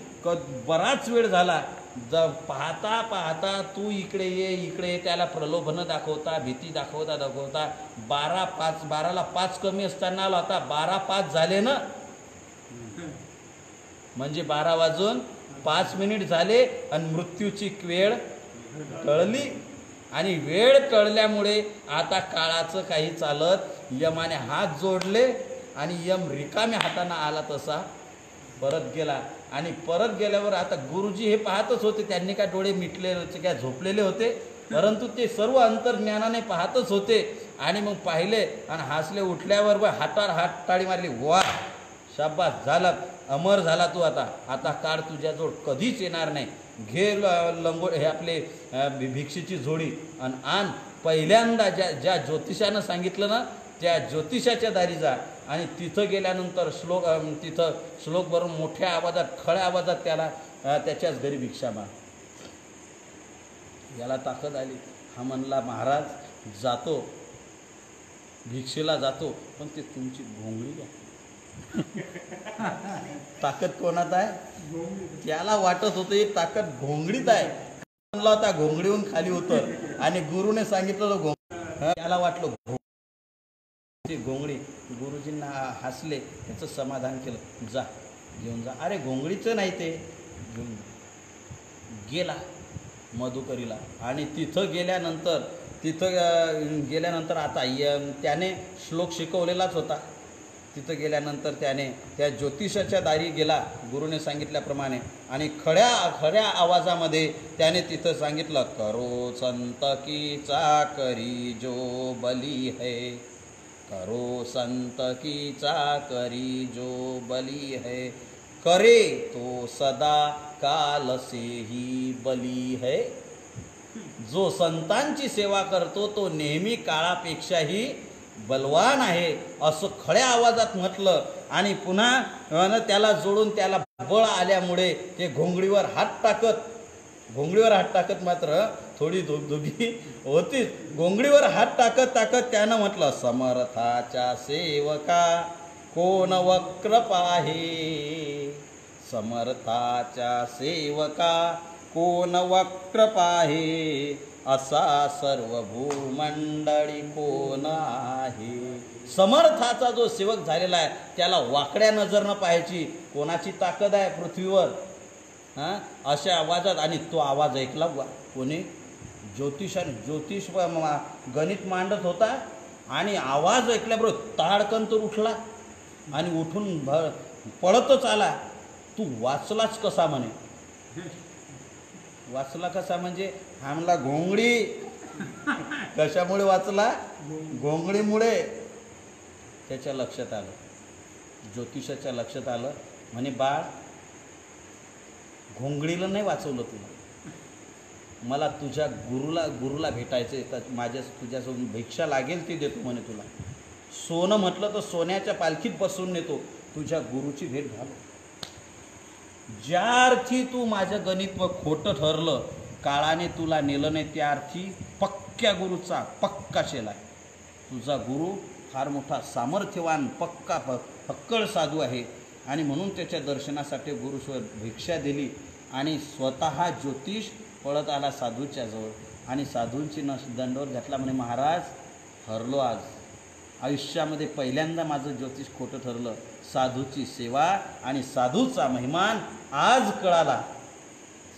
बराच वेळ झाला, पाहता पाहता तू इकडे ये इकडे ये, त्याला प्रलोभनं दाखवता, भीती दाखवता 12:05 5 कमी असताना आला होता. 12:05 झाले ना, म्हणजे 12:05 झाले आणि मृत्यूची वेळ टळली. आणि वेळ टळल्यामुळे आता काळाचं काही चालत, यमाने हात जोडले आणि यम रिकाम्या हाताने आला तसा परत गेला. आणि परत गेल्यावर आता गुरुजी हे पाहतच होते, त्यांनी काय डोळे मिटले काय झोपलेले होते, परंतु ते सर्व अंतर्ज्ञानाने पाहतच होते. आणि मग पाहिले आणि हसले. उठल्यावर हातावर हात टाळी मारली, वा शाबास, झाला, अमर झाला तू. आता काळ तुझ्याजवळ कधीच येणार नाही. घे हे आपले भिक्षेची झोडी आणि आण. पहिल्यांदा ज्या ज्योतिषानं सांगितलं ना, त्या ज्योतिषाच्या दारी जा आणि तिथं गेल्यानंतर तिथं श्लोक भरून मोठ्या आवाजात, खळ्या आवाजात त्याला त्याच्याच घरी भिक्षा माग. याला ताकद आली. हा म्हणला, महाराज जातो, भिक्षेला जातो, पण ते तुमची घोंगडी घ्या. ताकद कोणात आहे? त्याला वाटत होतं ही ताकद घोंगडीत आहे. म्हणला होता घोंगडीहून खाली उतर, आणि गुरुने सांगितलं त्याला वाटलं घोंगडी. गुरुजींना हसले, त्याचं समाधान केलं, जा घेऊन जा. अरे घोंगडीचं नाही ते, घेऊन गेला मधुकरीला. आणि तिथं गेल्यानंतर आता त्याने श्लोक शिकवलेलाच होता. तिथं गेल्यानंतर त्याने त्या ज्योतिषाच्या दारी गेला गुरुने सांगितल्याप्रमाणे, आणि खऱ्या आवाजामध्ये त्याने तिथं सांगितलं, करो संत की चाकरी जो बली है, करो संत की चाकरी जो बली है, करे तो सदा काल से ही बली है. जो संतांची सेवा करतो तो नेहमी काळापेक्षाही बलवान आहे, असं खऱ्या आवाजात म्हटलं. आणि पुन्हा त्याला जोडून त्याला बळ आल्यामुळे ते घोंगडीवर हात टाकत मात्र थोडी दुगी होतीच. घोंगडीवर हात टाकत त्यानं म्हटलं, समर्थाच्या सेवका कोण वक्र पाहे, समर्थाच्या सेवका कोण वक्र पाहे, असा सर्व भूमंडळी कोण आहे. समर्थाचा जो सेवक झालेला आहे त्याला वाकड्या नजरनं पाहायची. कोणाची ताकद आहे पृथ्वीवर, अशा आवाजात. आणि तो आवाज ऐकला कोणी? ज्योतिष गणित मांडत होता, आणि आवाज ऐकल्याबरोबर ताडकन तर उठला आणि उठून पळतच आला. तू वाचलाच कसा म्हणे? वाचला कसा म्हणजे हमला घोंगडी. कशामुळे वाचला? घोंगडीमुळे. त्याच्या लक्षात आलं, ज्योतिषाच्या लक्षात आलं, म्हणे बाळ, घोंगडीला नाही वाचवलं तुला, मला तुझ्या गुरुला भेटायचं आहे, तर तुझ्यासोबत भिक्षा लागेल ती देतो म्हणे तुला. सोनं म्हटलं तर सोन्याच्या पालखीत बसून नेतो, तुझ्या गुरुची भेट घालव. ज्या अर्थी तू माझं गणित खोटं ठरलं, काळाने तुला नेलं नाही, त्या अर्थी पक्क्या गुरुचा पक्का शेला आहे. तुझा गुरु फार मोठा सामर्थ्यवान पक्का फक्कळ साधू आहे. आणि म्हणून त्याच्या दर्शनासाठी गुरुश्वर भिक्षा दिली. आणि स्वतः ज्योतिष पळत आला साधूच्या जवळ, आणि साधूंची दंडोर घातला. म्हणे महाराज, हरलो आज, आयुष्यामध्ये पहिल्यांदा माझं ज्योतिष खोटं ठरलं. साधूची सेवा आणि साधूचा महिमान आज कळाला.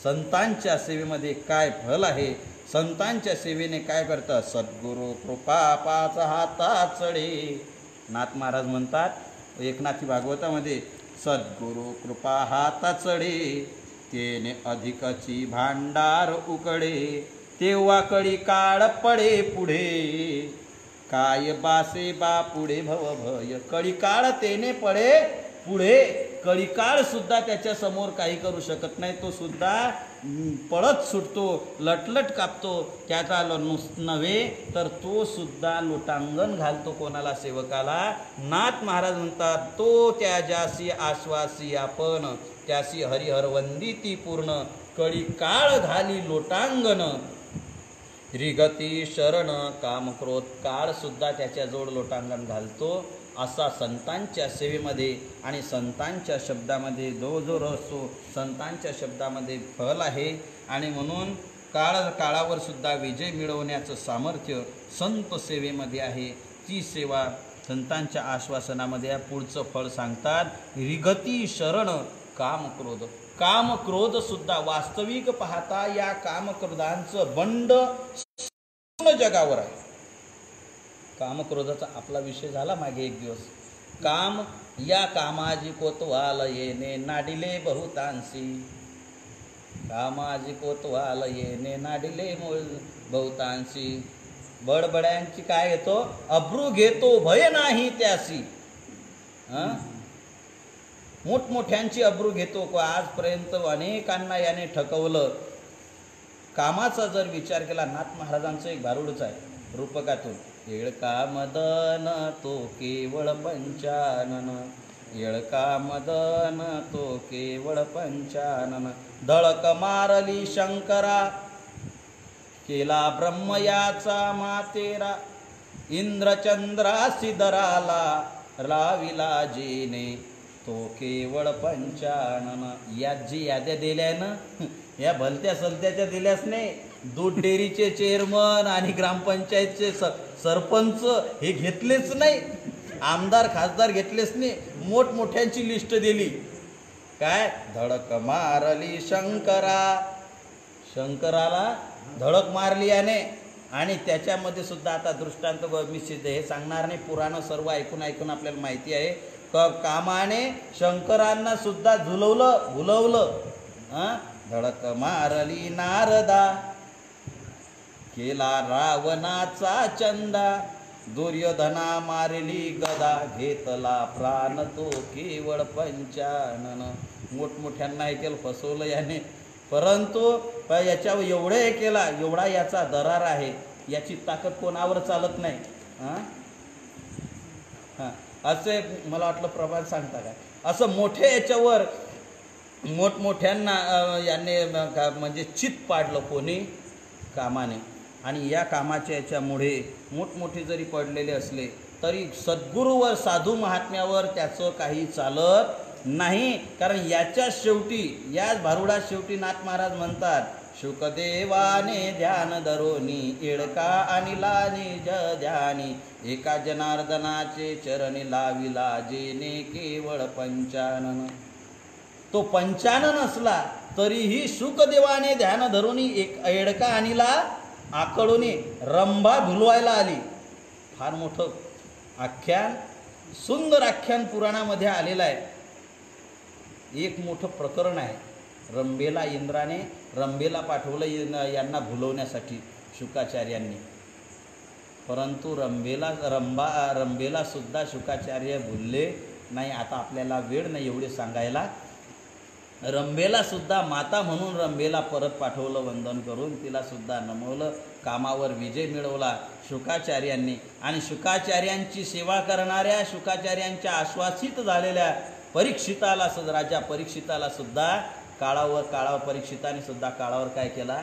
संतांच्या सेवेमध्ये काय फल आहे, संतांच्या सेवेने काय करतात. सद्गुरू कृपा पाच हाता चढे. नाथ महाराज म्हणतात एकनाथी भागवतामध्ये, सद्गुरू कृपा हाता चढे तेने अधिकची भांडार उकडे. तेव्हा कळी काळ पडे पुढे, काय बासे बा पुढे भव भय. कळी काळ तेने पडे पुढे. कळी काळ सुद्धा त्याच्या समोर काही करू शकत नाही. तो सुद्धा पळत सुटतो, लटलट कापतो. त्याचा नव्हे तर तो सुद्धा लोटांगण घालतो कोणाला, सेवकाला. नाथ महाराज म्हणतात, तो त्याच्याशी आश्वासी आपण, त्याशी हरिहर वंदिती पूर्ण. कळी काळ घाली लोटांगण, रिगती शरण काम क्रोध. काळ सुद्धा त्याच्याजवळ लोटांगण घालतो. असा संतांच्या सेवेमध्ये आणि संतांच्या शब्दामध्ये जो असतो, संतांच्या शब्दामध्ये फल आहे. आणि म्हणून काळावर सुद्धा विजय मिळवण्याचं सामर्थ्य संत सेवेमध्ये आहे. ती सेवा संतांच्या आश्वासनामध्ये पुढचं फळ सांगतात, रिगती शरण काम क्रोध. काम क्रोध सुद्धा वास्तविक पाहता या कामक्रोधांचं बंड जगावर आहे. कामक्रोधाचा आपला विषय झाला मागे एक दिवस. काम या कामाजी कोतवाल येणे नाडिले बहुतांशी. कामाजी कोतवाल येणे नाडिले बहुतांशी. बडबड्यांची काय येतो, अब्रू घेतो भय नाही त्यासी. मोठमोठ्यांची अब्रू घेतो. आजपर्यंत अनेकांना याने ठकवलं. कामाचा जर विचार केला, नाथ महाराजांचं एक भारुडच आहे रूपकातून, येळका मदन तो केवळ पंचानन. येळका मदन तो केवळ पंचानन. दळक मारली शंकरा केला ब्रह्मयाचा मातेरा. इंद्रचंद्रासी दराला राविला जेने तो केवळ पंचानन. या जी याद्या दिल्यानं या भलत्या सलत्याच्या दिल्यास नाही. दूध डेअरीचे चेअरमन आणि ग्रामपंचायतचे सरपंच हे घेतलेच नाही. आमदार खासदार घेतलेच नाही. मोठमोठ्यांची लिस्ट दिली. काय धडक मारली शंकरा. शंकराला धडक मारली याने. आणि त्याच्यामध्ये सुद्धा आता दृष्टांत मी हे सांगणार नाही, पुराण सर्व ऐकून आपल्याला माहिती आहे. कामाने शंकरांना सुद्धा भुलवलं. धडक मारली नारदा केला रावणाचा चंदा. दुर्योधना मारली गदा घेतला प्राण तो केवळ पंचानन. मोठमोठ्यांना हे केलं, फसवलं याने. परंतु याच्यावर एवढं हे केला, एवढा याचा दरार आहे. याची ताकद कोणावर चालत नाही. असे मला वाटलं प्रभात सांगता काय. असं मोठे याच्यावर मोठमोठ्यांना याने म्हणजे चित पाडलं कोणी, कामाने. आणि या कामाच्या याच्यामुळे मोठमोठे जरी पडलेले असले तरी सद्गुरूवर, साधू महात्म्यावर त्याचं काही चालत नाही. कारण याच्या शेवटी, याच भारुडा शेवटी नाथ महाराज म्हणतात, शुकदेवाने ध्यान धरोनी येळका आणि लानी ध्यानी. एका जनार्दनाचे चरणी लाविला जेने केवळ पंचानन. तो पंचानन असला तरीही शुकदेवाने ध्यान धरूनी एक येडका आणीला आकळूनी रंभा भुलवायला आली. फार मोठं आख्यान, सुंदर आख्यान पुराणामध्ये आलेलं आहे. एक मोठं प्रकरण आहे. रंभेला इंद्राने रंभेला पाठवलं यांना भुलवण्यासाठी शुकाचार्यांनी. परंतु रंभेला सुद्धा शुकाचार्य भुलले नाही. आता आपल्याला वेळ नाही एवढे सांगायला. रंभेला सुद्धा माता म्हणून रंभेला परत पाठवलं वंदन करून. तिला सुद्धा नमवलं. कामावर विजय मिळवला शुकाचार्यांनी. आणि शुकाचार्यांची सेवा करणाऱ्या, शुकाचार्यांच्या आश्वासित झालेल्या परीक्षिताला सुद्धा, राजा परीक्षिताला सुद्धा काळावर परीक्षिताने सुद्धा काळावर काय केला,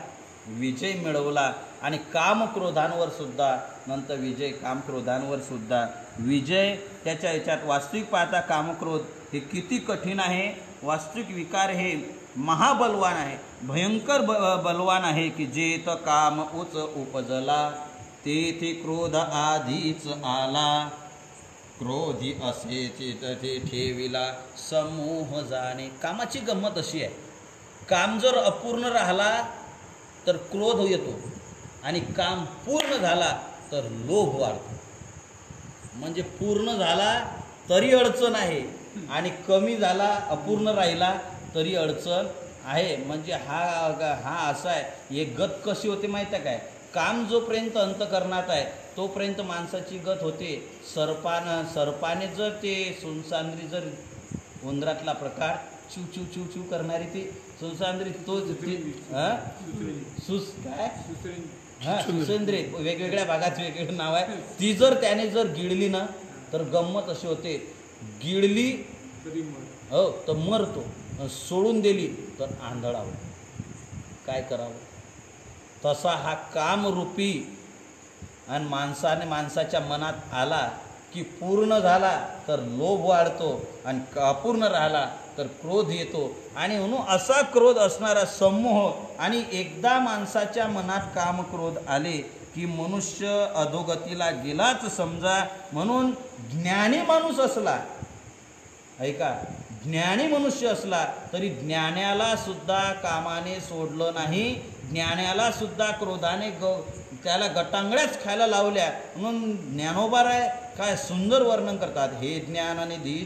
विजय मिळवला. आणि कामक्रोधांवर सुद्धा नंतर विजय, कामक्रोधांवर सुद्धा विजय. त्याच्या याच्यात वास्तविक पाहता कामक्रोध हे किती कठीण आहे. वास्तविक विकार हे महाबलवान आहे, भयंकर बलवान आहे. की जेथ काम उच उपजला तेथे क्रोध आधीच आला. क्रोधी असे चित्ते ठेविला समूह जाणे. कामाची गंमत अशी आहे, काम जर अपूर्ण राहिला तर क्रोध येतो आणि काम पूर्ण झाला तर लोभ वाढतो. म्हणजे पूर्ण झाला तरी अडचण आहे आणि कमी झाला अपूर्ण राहिला तरी अडचण आहे. म्हणजे हा असा आहे. एक गत कशी होते माहीत आहे काय? काम जोपर्यंत अंतकरणात आहे तोपर्यंत माणसाची गत होते. सर्पाने जर ते सुनसांद्री जर उंदरातला प्रकार चिव चिव चिव चिव करणारी ती सुनसांद्री तो सुसेंद्री वेगवेगळ्या भागात वेगवेगळं नाव आहे. ती जर त्याने जर गिळली ना तर गंमत अशी होते, गिळली हो तर मरतो, सोडून दिली तर आंधळावं. काय करावं? तसा हा कामरूपी आणि माणसाच्या मनात आला की पूर्ण झाला तर लोभ वाढतो आणि अपूर्ण राहिला तर क्रोध येतो. आणि म्हणून असा क्रोध असणारा समूह, आणि एकदा माणसाच्या मनात काम क्रोध आले की मनुष्य अधोगतीला गेलाच समजा. म्हणून ज्ञानी माणूस असला, ऐका, ज्ञानी मनुष्य असला तरी ज्ञानाला सुद्धा कामाने सोडलं नाही. ज्ञानाला सुद्धा क्रोधाने त्याला गटांगळ्याच खायला लावल्या. म्हणून ज्ञानोबाराय काय सुंदर वर्णन करतात. हे ज्ञान आणि धी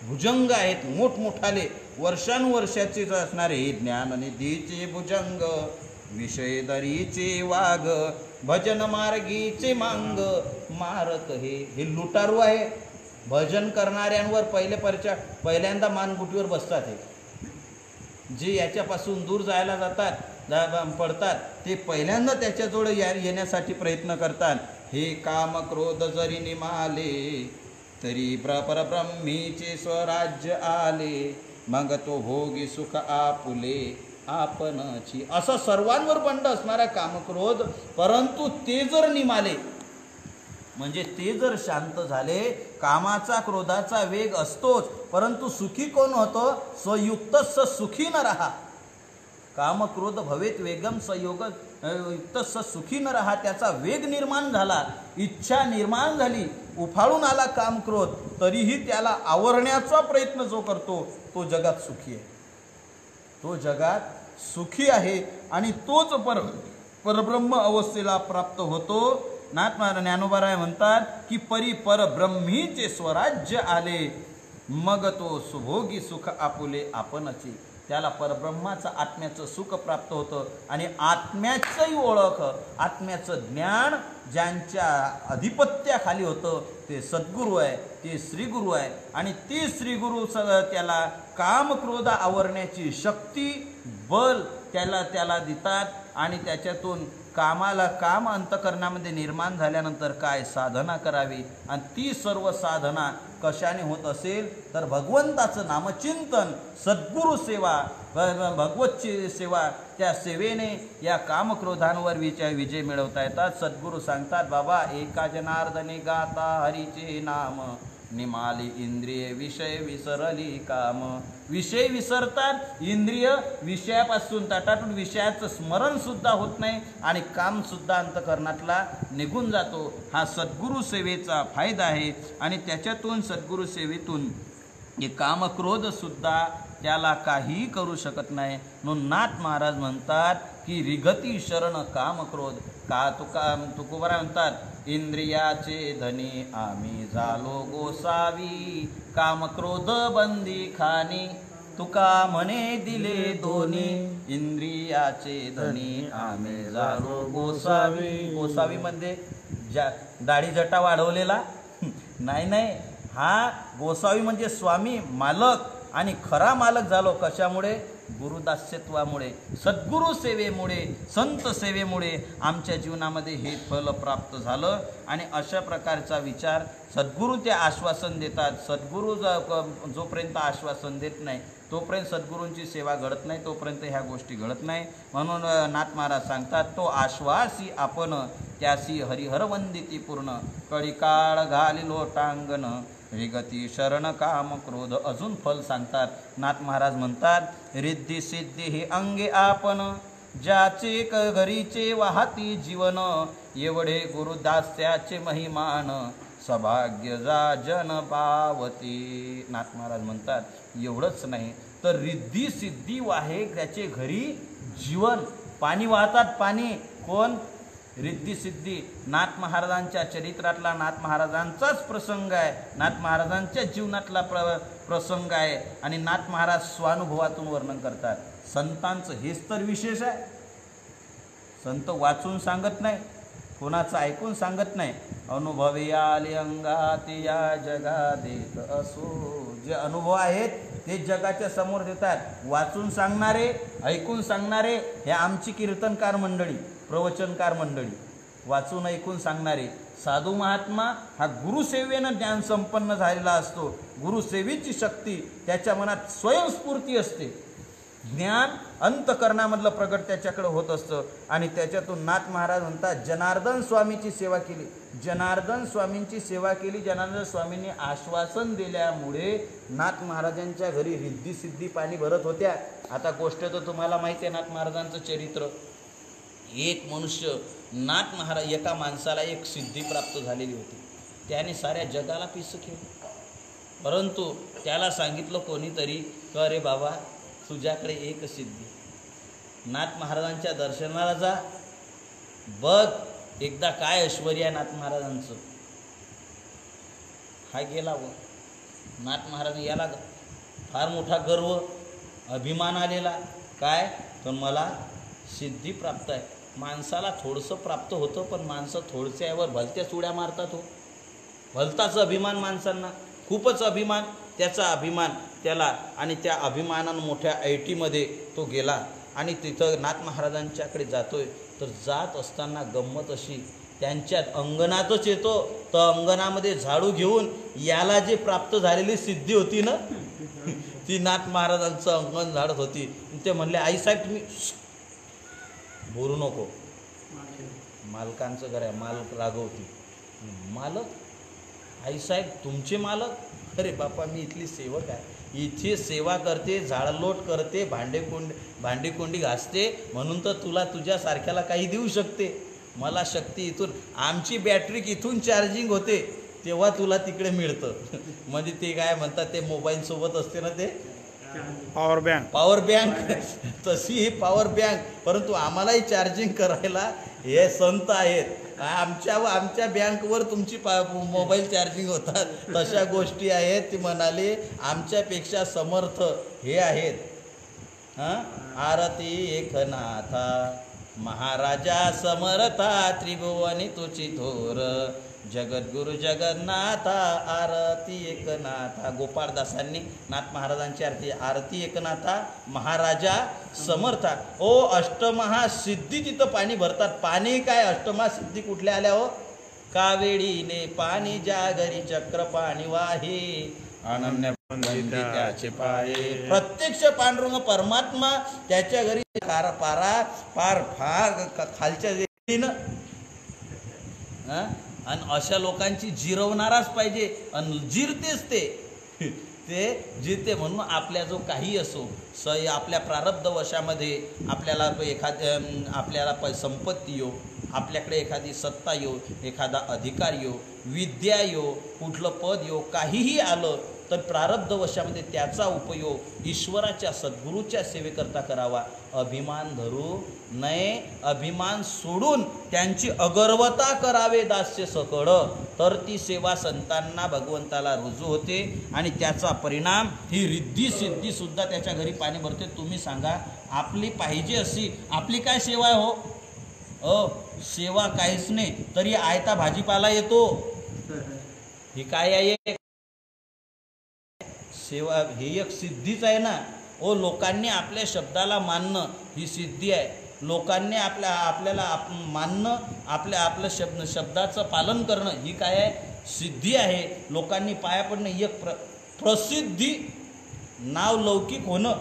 भुजंग आहेत मोठमोठाले, वर्षानुवर्षाचे असणारे हे ज्ञान आणि धीचे भुजंग. विषय दरीचे वाघ भजन मार्गीचे मांग. मारक हे लुटारू आहे. भजन करणाऱ्यांवर पहिल्यांदा मानगुटीवर बसतात. हे जे याच्यापासून दूर जायला जातात पडतात ते पहिल्यांदा त्याच्याजवळ येण्यासाठी प्रयत्न करतात. हे काम क्रोध जरी निमाले तरी परब्रह्मीचे स्वराज्य आले. मग तो भोगी सुख आपुले आपणची. असा सर्वांवर बंड असणारा कामक्रोध, परंतु ते जर निमाले म्हणजे ते जर शांत झाले. कामाचा क्रोधाचा वेग असतोच, परंतु सुखी कोण होतं? स्वयुक्त स सुखी न रहा. कामक्रोध भवेत वेगम संयोग युक्त स सुखी न रहा. त्याचा वेग निर्माण झाला, इच्छा निर्माण झाली, उफाळून आला कामक्रोध, तरीही त्याला आवरण्याचा प्रयत्न जो करतो तो जगात सुखी आहे. तो जगात सुखी आहे आणि तोच परब्रह्म अवस्थेला प्राप्त होतो. ज्ञानोबाराय म्हणतात की परब्रह्मीचे स्वराज्य आले. मग तो सुभोगी सुख आपुले आपणची. त्याला परब्रह्माचं आत्म्याचं सुख प्राप्त होतं. आणि आत्म्याचंही ओळख, आत्म्याचं ज्ञान ज्यांच्या अधिपत्याखाली होतं ते सद्गुरू आहे, ते श्रीगुरू आहे. आणि ते श्रीगुरू त्याला कामक्रोध आवरण्याची शक्ती, बल त्याला देतात. आणि त्याच्यातून काम अंतकरणामध्ये निर्माण झाल्यानंतर काय साधना करावी. आणि ती सर्व साधना कशाने होत असेल तर भगवंताचं नामचिंतन, सद्गुरू सेवा, भगवतची सेवा, त्या सेवेने या कामक्रोधांवर विजय मिळवता येतात. सद्गुरू सांगतात, बाबा एका जनार्दने गाता हरीचे नाम, निमाली इंद्रिय विषय विसरली काम. विषय विसरतात, इंद्रिय विषयापासून तटाटून विषयाचं स्मरण सुद्धा होत नाही आणि काम सुद्धा अंतकरणातला निघून जातो. हा सद्गुरू सेवेचा फायदा आहे. आणि त्याच्यातून सद्गुरू सेवेतून हे कामक्रोध सुद्धा त्याला काही करू शकत नाही. म्हणून नाथ महाराज म्हणतात की रिगती शरण कामक्रोध. तुकोबाराय म्हणतात, इंद्रियाचे धनी आम्ही झालो गोसावी, कामक्रोध बंदी खानी तुका म्हणे दिले दोन्ही. इंद्रियाचे धनी आम्ही झालो गोसावी. गोसावी म्हणजे दाढी जटा वाढवलेला नाही. हा गोसावी म्हणजे स्वामी, मालक. आणि खरा मालक झालो कशामुळे? गुरुदास्यत्वामुळे, सद्गुरू सेवेमुळे, संत सेवेमुळे आमच्या जीवनामध्ये हे फल प्राप्त झालं. आणि अशा प्रकारचा विचार सद्गुरू ते आश्वासन देतात. सद्गुरू जोपर्यंत आश्वासन देत नाही तोपर्यंत सद्गुरूंची सेवा घडत नाही, तोपर्यंत ह्या गोष्टी घडत नाही. म्हणून नाथ महाराज सांगतात, तो आश्वासी आपण त्यासी हरिहर वंदिती पूर्ण, कळीकाळ घाली लोटांगण, रिगती शरण काम क्रोध. अजून फल सांगतात नाथ महाराज म्हणतात, रिद्धी सिद्धी ही अंगे आपण, ज्याचे घरीचे वाहती जीवन एवढे गुरुदास्याचे महिमान सभाग्य जा जन पावती. नाथ महाराज म्हणतात एवढंच नाही तर रिद्धी सिद्धी वाहे त्याचे घरी जीवन. पाणी वाहतात, पाणी कोण? रिद्धी सिद्धी. नाथ महाराजांच्या चरित्रातला नाथ महाराजांचाच प्रसंग आहे, नाथ महाराजांच्या जीवनातला प्रसंग आहे आणि नाथ महाराज स्वानुभवातून वर्णन करतात. संतांचं हेच तर विशेष आहे. संत वाचून सांगत नाही, कोणाचं ऐकून सांगत नाही. अनुभवी आले अंगात या जगा देत असो. जे अनुभव आहेत ते जगाच्या समोर देतात. वाचून सांगणारे, ऐकून सांगणारे हे आमची कीर्तनकार मंडळी, प्रवचनकार मंडळी. वाचून ऐकून सांगणारे. साधू महात्मा हा गुरुसेवेनं ज्ञान संपन्न झालेला असतो. गुरुसेवेची शक्ती त्याच्या मनात स्वयंस्फूर्ती असते. ज्ञान अंतकरणामधलं प्रगट त्याच्याकडे होत असतं आणि त्याच्यातून नाथ महाराज म्हणतात जनार्दन स्वामीची सेवा केली. जनार्दन स्वामींची सेवा केली. जनार्दन स्वामींनी आश्वासन दिल्यामुळे नाथ महाराजांच्या घरी रिद्धी सिद्धी पाणी भरत होत्या. आता गोष्ट तर तुम्हाला माहिती आहे नाथ महाराजांचं चरित्र. एक मनुष्य, नाथ महाराज, एका माणसाला एक सिद्धी प्राप्त झालेली होती. त्याने साऱ्या जगाला पिसं केलं. परंतु त्याला सांगितलं कोणीतरी की अरे बाबा तुझ्याकडे एक सिद्धी, नाथ महाराजांच्या दर्शनाला जा, बघ एकदा काय ऐश्वर्य आहे नाथ महाराजांचं. हा गेला व नाथ महाराज याला फार मोठा गर्व, अभिमान आलेला. काय तर मला सिद्धी प्राप्त आहे. माणसाला थोडंसं प्राप्त होतं पण माणसं थोडक्यावर भलत्याच उड्या मारतात हो. भलताच अभिमान माणसांना, खूपच अभिमान. त्याचा अभिमान त्याला आणि त्या अभिमानानं मोठ्या ऐटीमध्ये तो गेला आणि तिथं नाथ महाराजांच्याकडे जातोय. तर जात असताना गंमत अशी, त्यांच्या अंगणातच येतो तर अंगणामध्ये झाडू घेऊन याला जे प्राप्त झालेली सिद्धी होती ना ती नाथ महाराजांचं अंगण झाडत होती. ते म्हणले आईसाहेब तुम्ही बोलू नको, मालकांचं घर आहे, मालक रागवती. मालक? आईसाहेब तुमचे मालक? अरे बापा मी इथली सेवक आहे, इथे सेवा करते, झाडलोट करते, भांडेकोंडी घासते, म्हणून तर तुला तुझ्यासारख्याला काही देऊ शकते. मला शक्ती इथून, आमची बॅटरी इथून चार्जिंग होते तेव्हा तुला तिकडे मिळतं. म्हणजे ते काय म्हणतात ते मोबाईल सोबत असते ना, ते पॉवर बँक तशी ही पॉवर बँक. परंतु आम्हालाही चार्जिंग करायला हे संत आहेत. आमच्या बँकवर तुमची मोबाईल चार्जिंग होतात तशा गोष्टी आहेत. ती म्हणाले आमच्यापेक्षा समर्थ हे आहेत. आरती एकनाथा महाराजा समर्था त्रिभुवनी तुची थोर जगद्गुरु जगन्नाथा आरती एकनाथा. गोपाळदासांनी नाथ महाराजांची आरती एकनाथा महाराजा समर्था. ओ अष्टमहासिद्धी तिथं पाणी भरतात. पाणी काय अष्टमहासिद्धी कुठल्या आल्या हो? कावेळीने पाणी ज्या घरी चक्र पाणी वाहे अनन्य त्याचे पाये. प्रत्यक्ष पांडुरंग परमात्मा त्याच्या घरी पार खालच्या आणि अशा लोकांची जिरवणाराच पाहिजे. आणि जिरतेच ते जिरते. म्हणून आपल्या जो काही असो आपल्या प्रारब्ध वशामध्ये आपल्याला संपत्ती येऊ, आपल्याकडे एखादी सत्ता येऊ, एखादा अधिकार येऊ, विद्या येऊ, कुठलं पद येऊ, काहीही आलं तर प्रारब्ध वशामध्ये त्याचा उपयोग ईश्वराच्या सद्गुरूच्या सेवेकरता करावा. अभिमान धरू नये, अभिमान सोडून त्यांची अगर्वता करावे दास्य सकळ. तर ती सेवा संतांना भगवंताला रुजू होते आणि त्याचा परिणाम ही रिद्धी सिद्धी सुद्धा त्याच्या घरी पाणी भरते. तुम्ही सांगा आपली पाहिजे अशी आपली काय सेवा आहे हो? सेवा काहीच नाही तरी आयता भाजीपाला येतो. ही काय आहे? सेवा ही एक सिद्धीच आहे ना. लोकांनी आपल्या शब्दाला मानणं ही सिद्धी आहे. लोकांनी आपल्याला मानणं, आपल्या शब्दाचं पालन करणं ही काय आहे? सिद्धी आहे. लोकांनी पाया पडणं ही एक प्रसिद्धी, नाव लौकिक होणं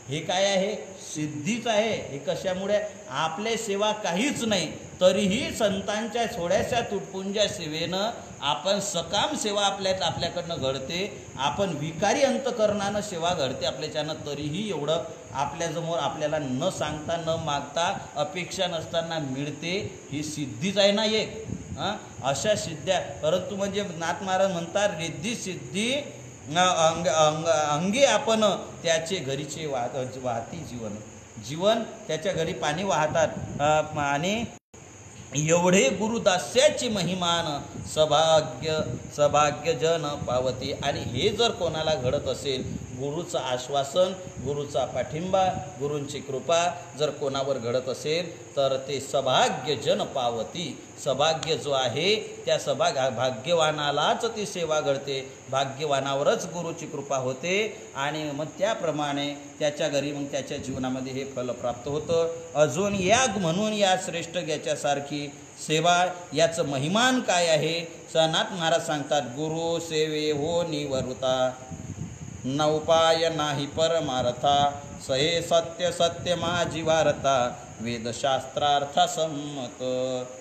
हे काय आहे? सिद्धीच आहे. हे कशामुळे? आपले सेवा काहीच नाही तरीही संतांच्या थोड्याशा तुटपुंज्या सेवेनं आपण सकाम सेवा आपल्याकडनं घडते. आपण विकारी अंतकरणानं सेवा घडते आपल्याच्यानं तरीही एवढं आपल्यासमोर आपल्याला न सांगता न मागता अपेक्षा नसताना मिळते, ही सिद्धीच आहे ना एक. अशा सिद्ध्या, परंतु म्हणजे नाथ महाराज म्हणतात रिद्धी सिद्धी अंगी आपण त्याचे घरीचे वाहती जीवन त्याच्या घरी पाणी वाहतात. आणि एवढे गुरुदास्याची महिमान सभाग्य जन पावती. आणि हे जर कोणाला घडत असेल, गुरुचं आश्वासन, गुरुचा पाठिंबा, गुरूंची कृपा जर कोणावर घडत असेल तर ते सभाग्य जन पावती. सभाग्य जो आहे त्या भाग्यवानालाच ती सेवा घडते, भाग्यवानावरच गुरुची कृपा होते. आणि मग त्याप्रमाणे त्याच्या घरी मग त्याच्या जीवनामध्ये हे फल प्राप्त होतं. अजून याग म्हणून या श्रेष्ठ याच्यासारखी सेवा, याचं महिमान काय आहे. नाथ महाराज सांगतात, गुरु सेवे हो निवृता न उपाय नाही परमार्था, सहे सत्य सत्य माझी वार्ता वेदशास्त्रार्थ संमत.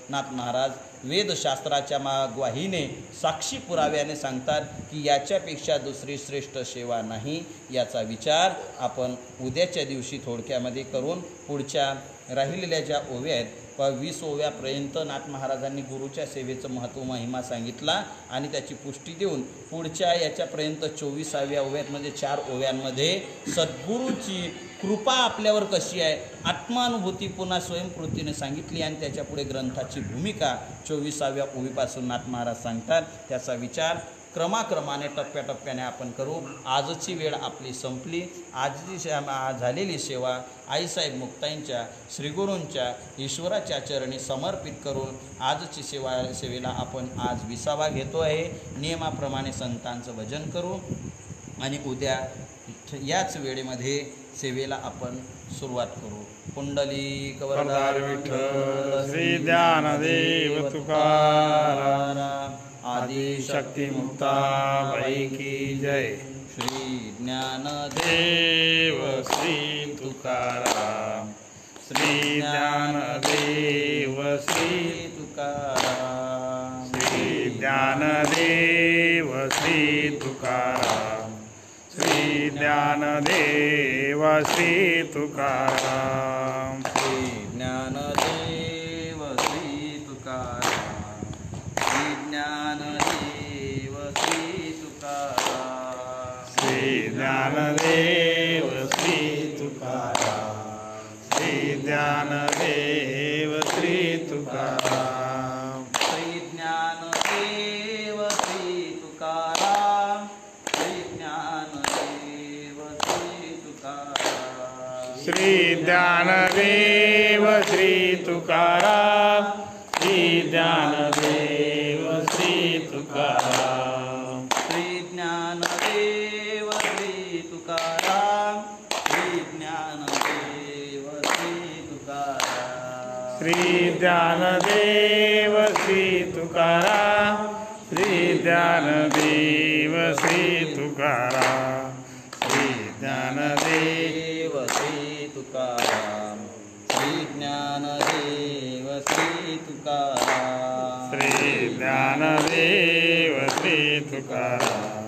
नाथ महाराज वेदशास्त्राच्या ग्वाहीने साक्षी पुराव्याने सांगतात की याच्यापेक्षा दुसरी श्रेष्ठ सेवा नाही. याचा विचार आपण उद्याच्या दिवशी थोडक्यामध्ये करून पुढच्या राहिलेल्या ज्या ओव्या आहेत 20 ओव्यापर्यंत नाथ महाराजांनी गुरुच्या सेवेचं महत्त्व महिमा सांगितला आणि त्याची पुष्टी देऊन पुढच्या याच्यापर्यंत 24व्या ओव्यात म्हणजे 4 ओव्यांमध्ये सद्गुरूची कृपा आपल्यावर कशी आहे, आत्मानुभूती पुन्हा स्वयंकृतीने सांगितली. आणि त्याच्या पुढे ग्रंथाची भूमिका 24व्या ओवीपासून नाथ महाराज सांगतात. त्याचा विचार क्रमाक्रमाने टप्प्याटप्प्याने आपण करू. आजची वेळ आपली संपली. आजची झालेली सेवा आईसाहेब मुक्ताईंच्या श्रीगुरूंच्या ईश्वराच्या चरणी समर्पित करून आजची सेवेला आपण आज 20वा घेतो आहे. नियमाप्रमाणे संतांचं भजन करू आणि उद्या याच वेळेमध्ये सेवेला आपण सुरुवात करू. पुंडलिक वरदार विठ्ठल श्री ज्ञानदेव तुकाराम आदि शक्ती मुक्ताबाई की जय. श्री ज्ञानदेव देव श्री तुकाराम. श्री ज्ञानदेव श्री तुकाराम. श्री ज्ञानदेव श्री तुकाराम. श्री ज्ञानदेव श्री तुकाराम. श्री ज्ञानदेव श्री तुकाराम. श्री ज्ञानदेव श्री तुकाराम. श्री ज्ञानदेव श्री तुकाराम. श्री ज्ञानदेव श्री तुकाराम. श्री ज्ञानदेव श्री तुकाराम. श्री ज्ञानदेव श्री तुकाराम. श्री ज्ञानदेव श्री तुकाराम. श्री ज्ञानदेव श्री तुकाराम. श्री ज्ञानदेव श्री तुकाराम. श्री ज्ञानदेव श्री तुकाराम. श्री ज्ञानदेव श्री तुकाराम. श्री ज्ञानदेव श्री तुकाराम. श्री ज्ञानदेव श्री तुकाराम. श्री ज्ञानदेव श्री तुकाराम. श्री ज्ञानदेव श्री तुकाराम.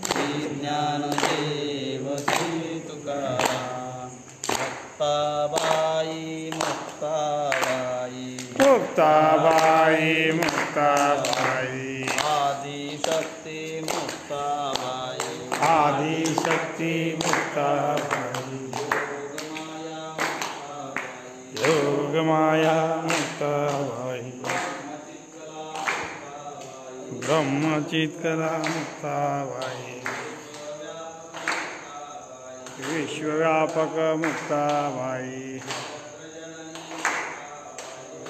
श्री ज्ञानदेव श्री तुकाराम. मुक्ताबाई मुक्ताबाई. मुक्ताबाई मुक्ताबाई. आदिशक्ती मुक्ताबाई. आदिशक्ती मुक्ताबाई. योगमाया मुक्ताबाई. ब्रह्मचित्कला मुक्ताबाई. विश्वव्यापक मुक्ताबाई.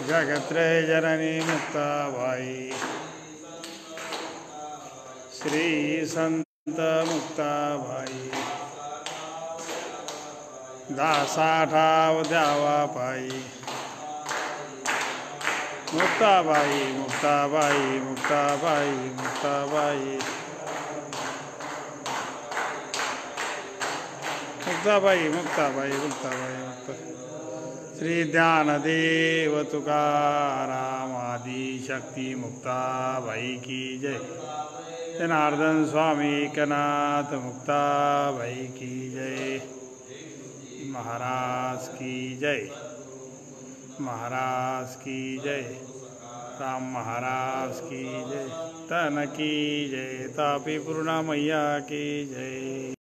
जगत्रय जननी मुक्ताबाई. श्री संत मुक्ताबाई. दासाठाव द्यावा पायी. मुक्ताबाई मुक्ताबाई मुक्ताबाई मुक्ताबाई. मुक्ताबाई मुक्ताबाई मुक्ताबाई मुक्ता. श्री ज्ञानदेव तुकाराम आदि शक्ती मुक्ताबाई की जय. जनार्दन स्वामी एकनाथ मुक्ताबाई की जय. महाराज की जय, महाराज की जय, राम महाराज की जय, तन की जय, तापी पूर्णा मैया की जय।